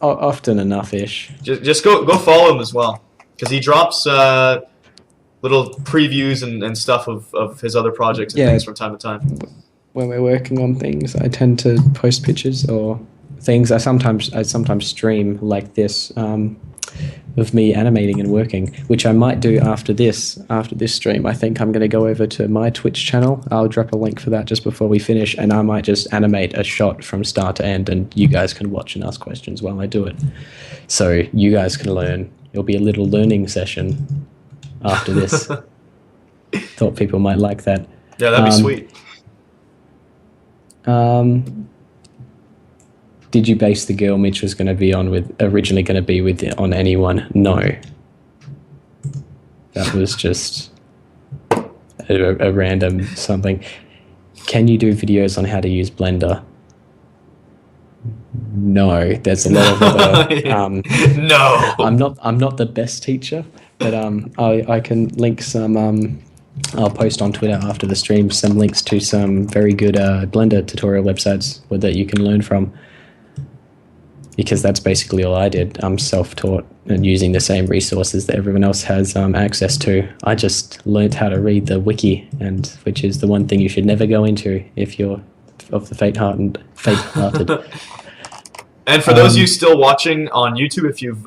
Often enough-ish. Just go follow him as well, because he drops little previews and stuff of his other projects and things from time to time. When we're working on things, I tend to post pictures or things. I sometimes stream like this of me animating and working, which I might do after this stream. I think I'm going to go over to my Twitch channel. I'll drop a link for that just before we finish, and I might just animate a shot from start to end, and you guys can watch and ask questions while I do it. So you guys can learn. It'll be a little learning session after this. Thought people might like that. Yeah, that'd be sweet. Did you base the girl Mitch was originally going to be with on anyone? No. That was just a random something. Can you do videos on how to use Blender? No. There's a lot of other. No. I'm not the best teacher, but I can link some. I'll post on Twitter after the stream some links to some very good Blender tutorial websites that you can learn from. because that's basically all I did. I'm self-taught and using the same resources that everyone else has access to. I just learned how to read the wiki, and which is the one thing you should never go into if you're of the faint-hearted. And for those of you still watching on YouTube, if you've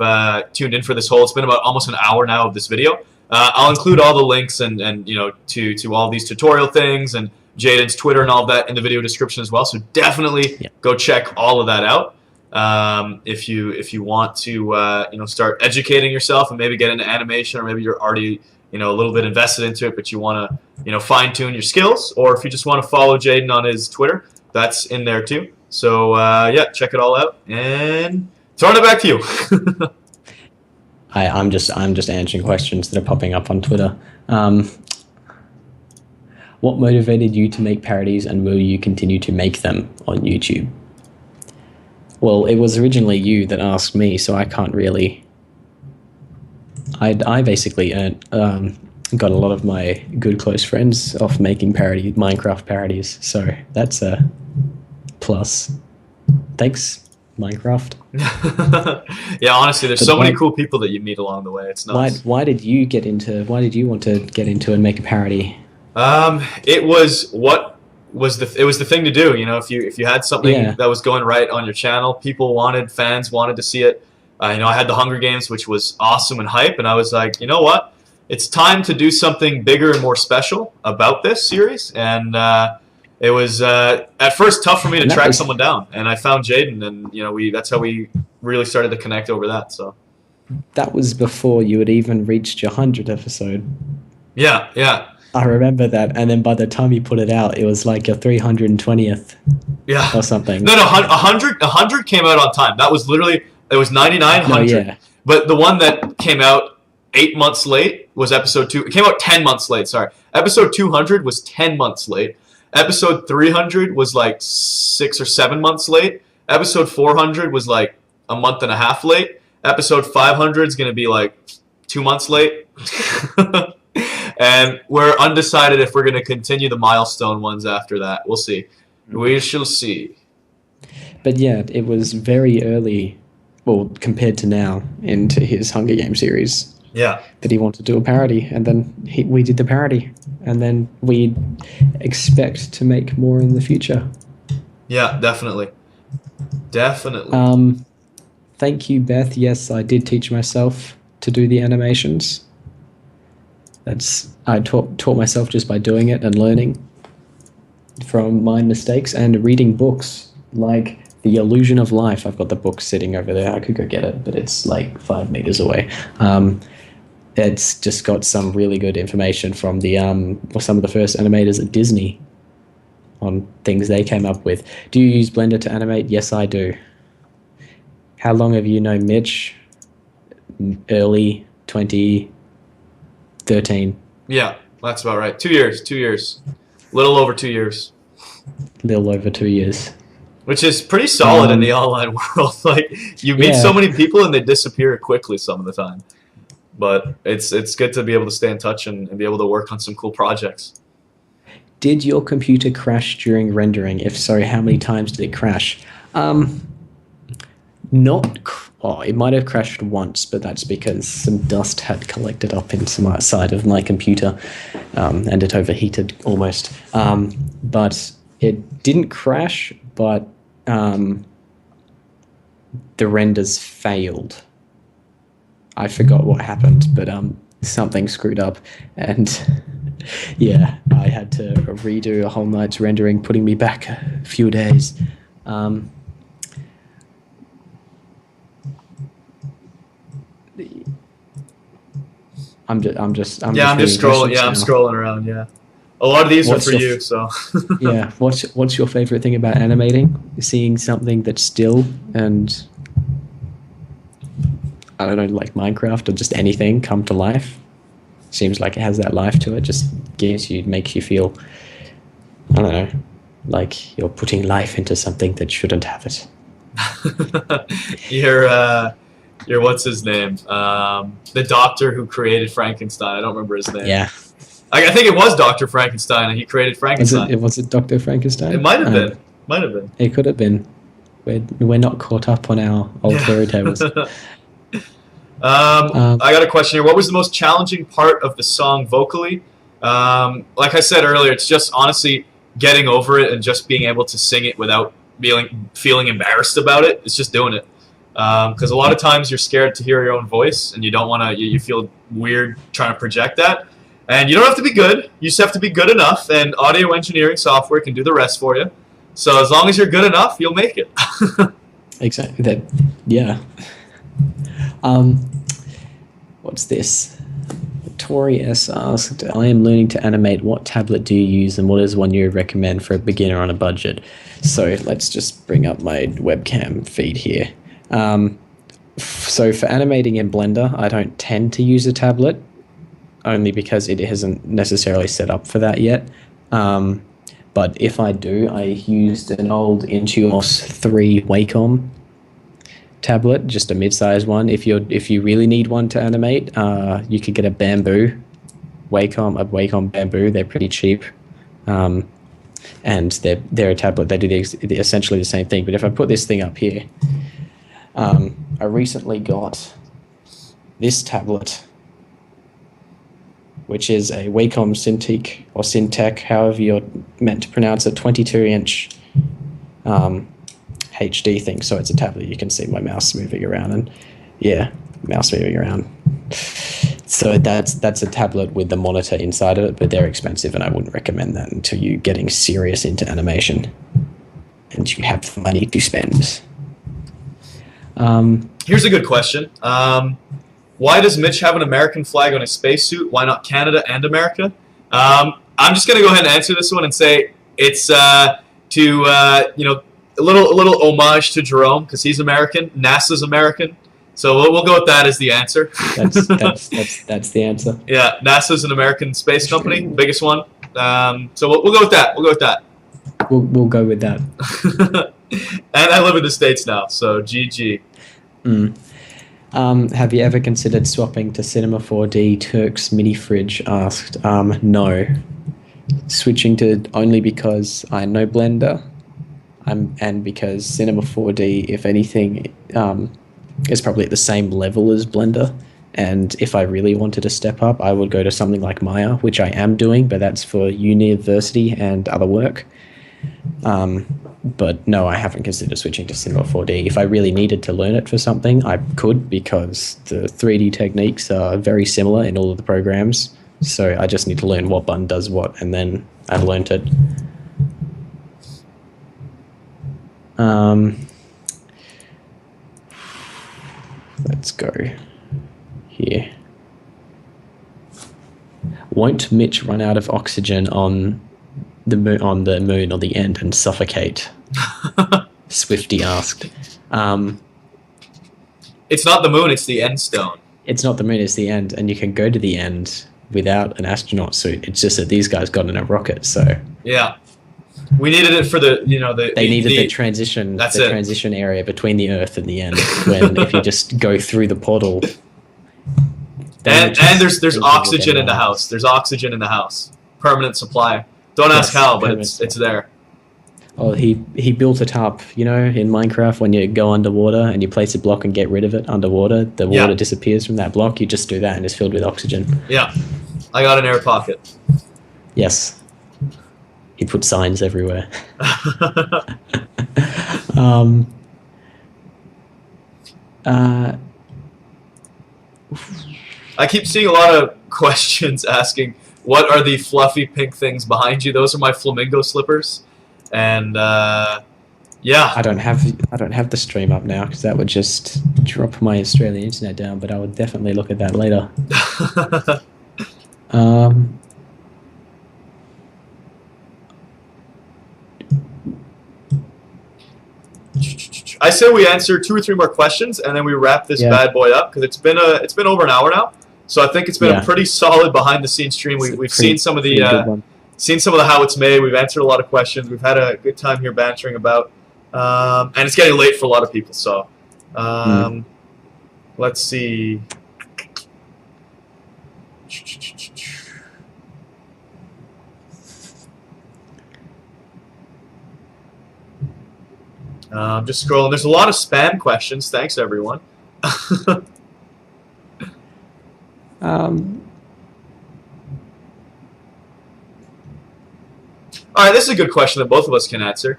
tuned in for this it's been about almost an hour now of this video. I'll include all the links and to all these tutorial things and Jaden's Twitter and all of that in the video description as well. So definitely go check all of that out. If you want to start educating yourself and maybe get into animation, or maybe you're already a little bit invested into it, but you want to fine tune your skills, or if you just want to follow Jaden on his Twitter, that's in there too. So yeah, check it all out, and throwing it back to you. I'm just answering questions that are popping up on Twitter. What motivated you to make parodies, and will you continue to make them on YouTube? Well, it was originally you that asked me, so I can't really. I basically got a lot of my good close friends off making Minecraft parodies, so that's a plus. Thanks, Minecraft. Yeah, honestly, there's so many cool people that you meet along the way. It's nuts. Why did you want to get into and make a parody? It was the thing to do. If you had something that was going right on your channel, fans wanted to see it. I had the Hunger Games, which was awesome and hype, and I was like, you know what? It's time to do something bigger and more special about this series. And it was at first tough for me to track someone down, and I found Jaden, and that's how we really started to connect over that. So that was before you had even reached your 100th episode. Yeah. I remember that, and then by the time you put it out, it was like your 320th, or something. No, 100 came out on time. That was literally, it was 99, 100. Yeah. But the one that came out 8 months late was episode 2. It came out 10 months late. Sorry, episode 200 was 10 months late. Episode 300 was like 6 or 7 months late. Episode 400 was like a month and a half late. Episode 500 is going to be like 2 months late. And we're undecided if we're going to continue the milestone ones after that. We'll see. We shall see. But yeah, it was very early, well, compared to now, into his Hunger Games series. Yeah. That he wanted to do a parody, and then we did the parody, and then we expect to make more in the future. Yeah, definitely. Thank you, Beth. Yes, I did teach myself to do the animations. I taught myself just by doing it and learning from my mistakes and reading books like The Illusion of Life. I've got the book sitting over there. I could go get it, but it's like 5 meters away. It's just got some really good information from some of the first animators at Disney on things they came up with. Do you use Blender to animate? Yes, I do. How long have you known Mitch? Early 2013. Yeah, that's about right. 2 years. 2 years. Little over 2 years. Little over 2 years. Which is pretty solid in the online world. Like, you meet so many people and they disappear quickly some of the time. But it's good to be able to stay in touch and be able to work on some cool projects. Did your computer crash during rendering? If so, how many times did it crash? It might have crashed once, but that's because some dust had collected up in some side of my computer, and it overheated almost. But it didn't crash, but the renders failed. I forgot what happened, but something screwed up, and yeah, I had to redo a whole night's rendering, putting me back a few days. I'm just scrolling. Yeah, I'm scrolling around. Yeah, a lot of these are for you. So yeah, what's your favorite thing about animating? Seeing something that's still and I don't know, like Minecraft or just anything come to life. Seems like it has that life to it. Just makes you feel, I don't know, like you're putting life into something that shouldn't have it. Your what's his name? The doctor who created Frankenstein. I don't remember his name. Yeah. I think it was Dr. Frankenstein, and he created Frankenstein. Was it Dr. Frankenstein? It might have been. Might have been. It could have been. we're not caught up on our old theory tables. I got a question here. What was the most challenging part of the song vocally? Like I said earlier, it's just honestly getting over it and just being able to sing it without feeling embarrassed about it. It's just doing it. Because a lot of times you're scared to hear your own voice and you don't want to, you feel weird trying to project that. And you don't have to be good. You just have to be good enough, and audio engineering software can do the rest for you. So as long as you're good enough, you'll make it. Exactly. That. Yeah. What's this? Tori S asked, I am learning to animate. What tablet do you use, and what is one you recommend for a beginner on a budget? So let's just bring up my webcam feed here. So for animating in Blender, I don't tend to use a tablet, only because it isn't necessarily set up for that yet. But if I do, I used an old Intuos 3 Wacom tablet, just a mid-sized one. If you really need one to animate, you could get a Wacom Bamboo. They're pretty cheap, and they're a tablet. They do essentially the same thing. But if I put this thing up here, I recently got this tablet, which is a Wacom Cintiq or Syntec, however you're meant to pronounce it, 22-inch HD thing. So it's a tablet. You can see my mouse moving around, and mouse moving around. So that's a tablet with the monitor inside of it, but they're expensive, and I wouldn't recommend that until you're getting serious into animation and you have the money to spend. Here's a good question. Why does Mitch have an American flag on his spacesuit? Why not Canada and America? I'm just going to go ahead and answer this one and say it's a little homage to Jerome, because he's American. NASA's American. So we'll go with that as the answer. That's the answer. Yeah, NASA's an American space company, biggest one. So we'll go with that. We'll go with that. We'll go with that. And I live in the States now, so GG. Have you ever considered swapping to Cinema 4D? Turk's Mini Fridge asked. No. Switching to only because I know Blender, and because Cinema 4D, if anything, is probably at the same level as Blender. And if I really wanted to step up, I would go to something like Maya, which I am doing, but that's for university and other work. But no, I haven't considered switching to Cinema 4D. If I really needed to learn it for something, I could, because the 3D techniques are very similar in all of the programs. So I just need to learn what button does what, and then I've learned it. Let's go here. Won't Mitch run out of oxygen on the moon or the end and suffocate? Swifty asked. It's not the moon, it's the Endstone. It's not the moon, it's the end, and you can go to the end without an astronaut suit. It's just that these guys got in a rocket, so yeah. We needed it for the transition. That's the it. transition area between the Earth and the end. When if you just go through the portal. And there's oxygen in the house. There's oxygen in the house. Permanent supply. Don't ask how, but it's there. Oh, he built it up. You know, in Minecraft, when you go underwater and you place a block and get rid of it underwater, the water disappears from that block. You just do that and it's filled with oxygen. Yeah, I got an air pocket. Yes. He put signs everywhere. I keep seeing a lot of questions asking, what are the fluffy pink things behind you? Those are my flamingo slippers. And yeah. I don't have the stream up now because that would just drop my Australian internet down, but I would definitely look at that later. I say we answer 2 or 3 more questions and then we wrap this bad boy up, because it's been over an hour now. So I think it's been a pretty solid behind the scenes stream. We've seen some of the how it's made. We've answered a lot of questions. We've had a good time here bantering about, and it's getting late for a lot of people. So let's see. Just scrolling. There's a lot of spam questions. Thanks, everyone. All right, this is a good question that both of us can answer.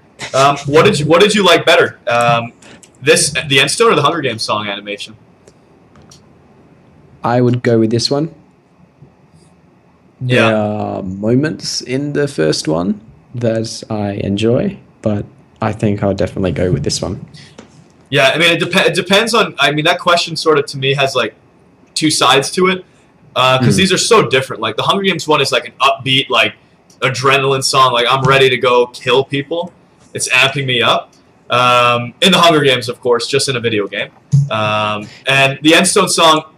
What did you like better? The Endstone or the Hunger Games song animation? I would go with this one. Yeah. There are moments in the first one that I enjoy, but I think I'll definitely go with this one. Yeah, I mean, it depends on. I mean, that question sort of to me has like two sides to it because these are so different. Like the Hunger Games one is like an upbeat, like adrenaline song. Like I'm ready to go kill people. It's amping me up. In the Hunger Games, of course, just in a video game. And the Endstone song,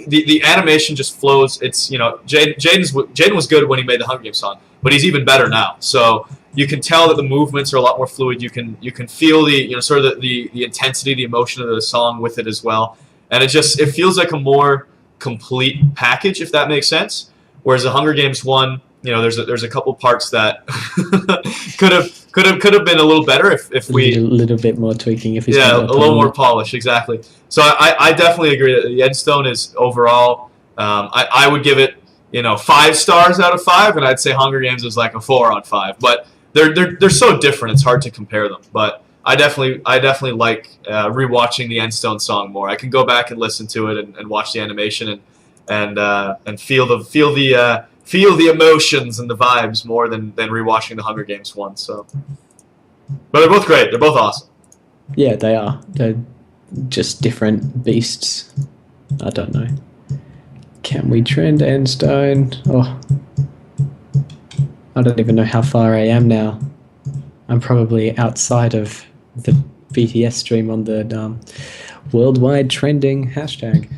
the animation just flows. It's Jaden was good when he made the Hunger Games song, but he's even better now. So you can tell that the movements are a lot more fluid. You can feel the sort of the intensity, the emotion of the song with it as well. And it feels like a more complete package, if that makes sense. Whereas the Hunger Games one, there's a couple parts that could have been a little better if we a little bit more tweaking if it's a little more polished, exactly. So I definitely agree that the Endstone is overall. I would give it 5 stars out of 5, and I'd say Hunger Games is like a 4 on 5. But they're so different; it's hard to compare them. But I definitely like rewatching the Endstone song more. I can go back and listen to it and watch the animation and feel the emotions and the vibes more than rewatching the Hunger Games one. So, but they're both great. They're both awesome. Yeah, they are. They're just different beasts. I don't know. Can we trend Endstone? Oh, I don't even know how far I am now. I'm probably outside of the BTS stream on the worldwide trending hashtag.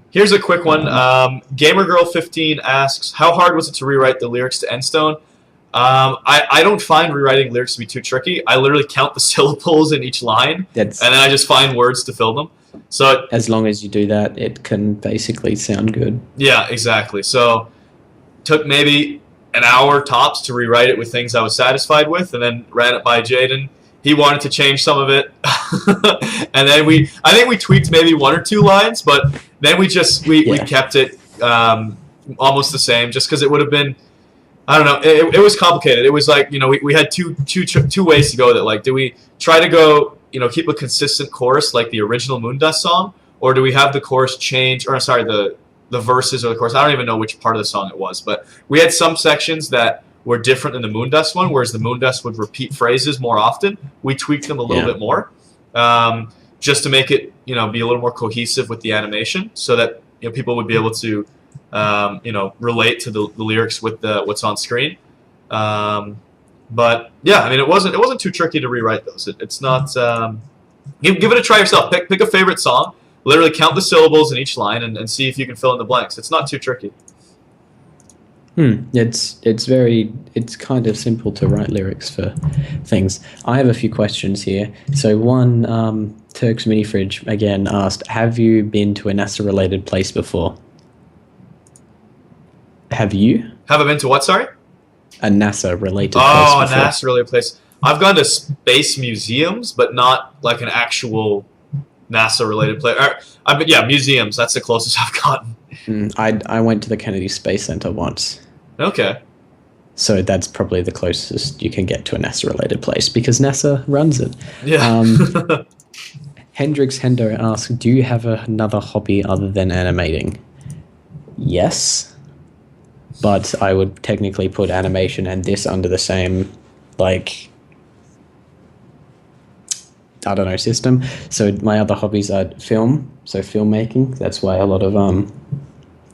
Here's a quick one. GamerGirl15 asks, how hard was it to rewrite the lyrics to Endstone? I don't find rewriting lyrics to be too tricky. I literally count the syllables in each line, and then I just find words to fill them. So as long as you do that, it can basically sound good. Yeah, exactly. So took maybe an hour tops to rewrite it with things I was satisfied with, and then ran it by Jaden. He wanted to change some of it, and then I think we tweaked maybe 1 or 2 lines, but then we kept it almost the same, just because it would have been, I don't know, it was complicated. It was like we had two ways to go with it. Like, do we try to go keep a consistent chorus like the original Moondust song, or do we have the chorus change, or sorry, the verses or the chorus? I don't even know which part of the song it was, but we had some sections that were different than the Moondust one, whereas the Moondust would repeat phrases more often. We tweaked them a little bit more, just to make it be a little more cohesive with the animation, so that people would be able to relate to the lyrics with what's on screen. But yeah, I mean, it wasn't too tricky to rewrite those. It's not. Give it a try yourself. Pick a favorite song. Literally count the syllables in each line and see if you can fill in the blanks. It's not too tricky. It's kind of simple to write lyrics for things. I have a few questions here. So one, Turk's Mini Fridge again asked, have you been to a NASA related place before? Have you? Have I been to what, sorry? A NASA related place before. before. A NASA related place. I've gone to space museums, but not like an actual NASA related place. Museums. That's the closest I've gotten. I went to the Kennedy Space Center once. Okay. So that's probably the closest you can get to a NASA-related place, because NASA runs it. Yeah. Hendrix Hendo asks, do you have another hobby other than animating? Yes. But I would technically put animation and this under the same, system. So my other hobbies are film, so filmmaking. That's why a lot of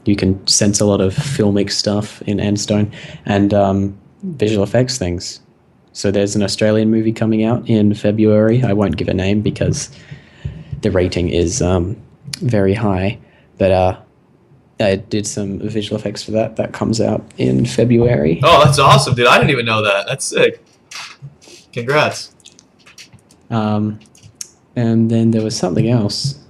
you can sense a lot of filmic stuff in Endstone, and visual effects things. So there's an Australian movie coming out in February. I won't give a name because the rating is very high, but I did some visual effects for that. That comes out in February. Oh, that's awesome, dude. I didn't even know that. That's sick. Congrats. And then there was something else.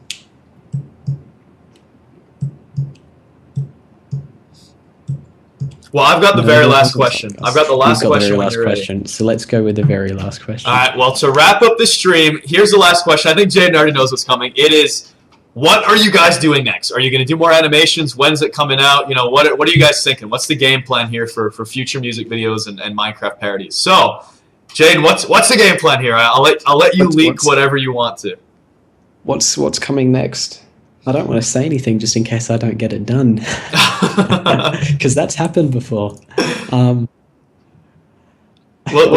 Well, I've got the No, very no, last no, question. no. I've got the You've last got question the very when last you're ready. question. So let's go with the very last question. All right. Well, to wrap up the stream, here's the last question. I think Jaden already knows what's coming. It is, what are you guys doing next? Are you going to do more animations? When's it coming out? You know, what are you guys thinking? What's the game plan here for future music videos and Minecraft parodies? So, Jaden, what's the game plan here? I'll let you leak whatever you want to. What's coming next? I don't want to say anything just in case I don't get it done, because that's happened before. We'll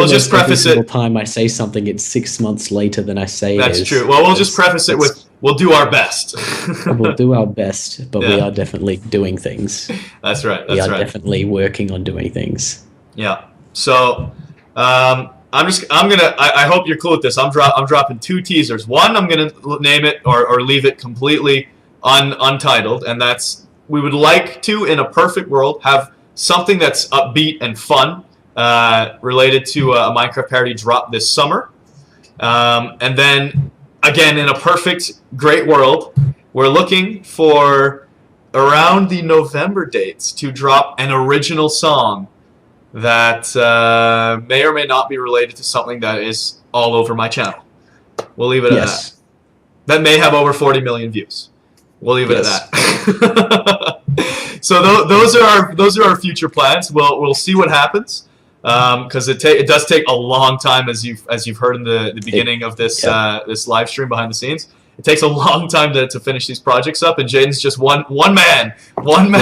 just preface every it. time I say something, it's 6 months later than I say it That's is. true. Well, we'll just preface it with, we'll do our best. We'll do our best, but we Yeah. are definitely doing things. That's right. We That's are right. definitely working on doing things. Yeah. So, I hope you're cool with this. I'm dropping 2 teasers. One, I'm gonna name it or leave it completely untitled, and that's, we would like to, in a perfect world, have something that's upbeat and fun, related to a Minecraft parody drop this summer. And then, again, in a perfect, great world, we're looking for around the November dates to drop an original song that may or may not be related to something that is all over my channel. We'll leave it at that. That may have over 40 million views. We'll leave it at that. So those are our future plans. We'll see what happens, because it does take a long time, as you've heard in the beginning of this this live stream behind the scenes. It takes a long time to finish these projects up, and Jaden's just one man, one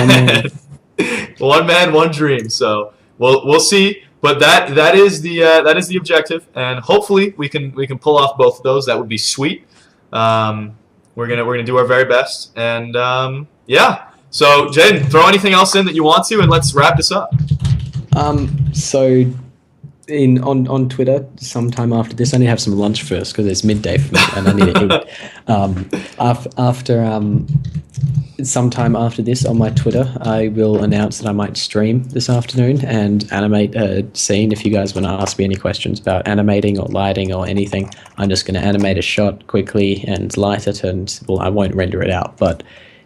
dream. So we'll see, but that is the objective, and hopefully we can pull off both of those. That would be sweet. We're gonna do our very best, and yeah. So Jaden, throw anything else in that you want to, and let's wrap this up. So on Twitter, sometime after this, I need to have some lunch first because it's midday for me and I need to eat. Sometime after this on my Twitter, I will announce that I might stream this afternoon and animate a scene. If you guys want to ask me any questions about animating or lighting or anything, I'm just going to animate a shot quickly and light it, and well, I won't render it out, but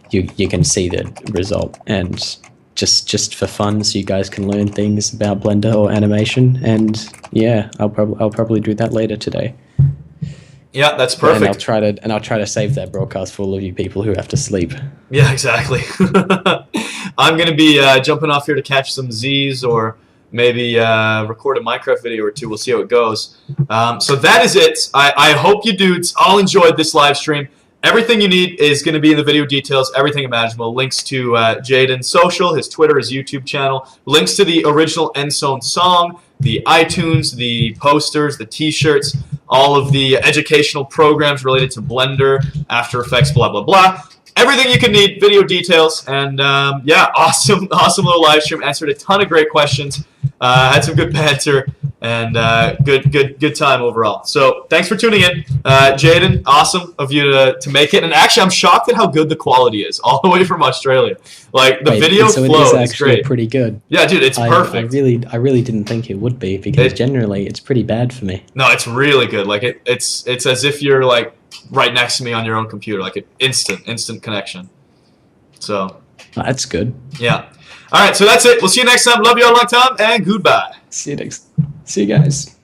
you can see the result, and just for fun, so you guys can learn things about Blender or animation. And yeah, I'll probably do that later today. Yeah, that's perfect. And I'll try to save that broadcast for all of you people who have to sleep. Yeah, exactly. I'm gonna be jumping off here to catch some Z's, or maybe record a Minecraft video or two. We'll see how it goes. So that is it. I hope you dudes all enjoyed this live stream. Everything you need is going to be in the video details, everything imaginable. Links to Jaden's social, his Twitter, his YouTube channel. Links to the original Endstone song, the iTunes, the posters, the T-shirts, all of the educational programs related to Blender, After Effects, blah, blah, blah. Everything you can need, video details, and yeah, awesome little live stream. Answered a ton of great questions. Had some good banter, and good time overall. So thanks for tuning in, Jaden. Awesome of you to make it. And actually, I'm shocked at how good the quality is, all the way from Australia. Like the video flow is great. Pretty good. Yeah, dude, it's perfect. I really didn't think it would be, because generally it's pretty bad for me. No, it's really good. Like it's as if you're like right next to me on your own computer, like an instant connection. So that's good. Yeah. All right, so that's it. We'll see you next time. Love you all a long time, and goodbye. See you guys.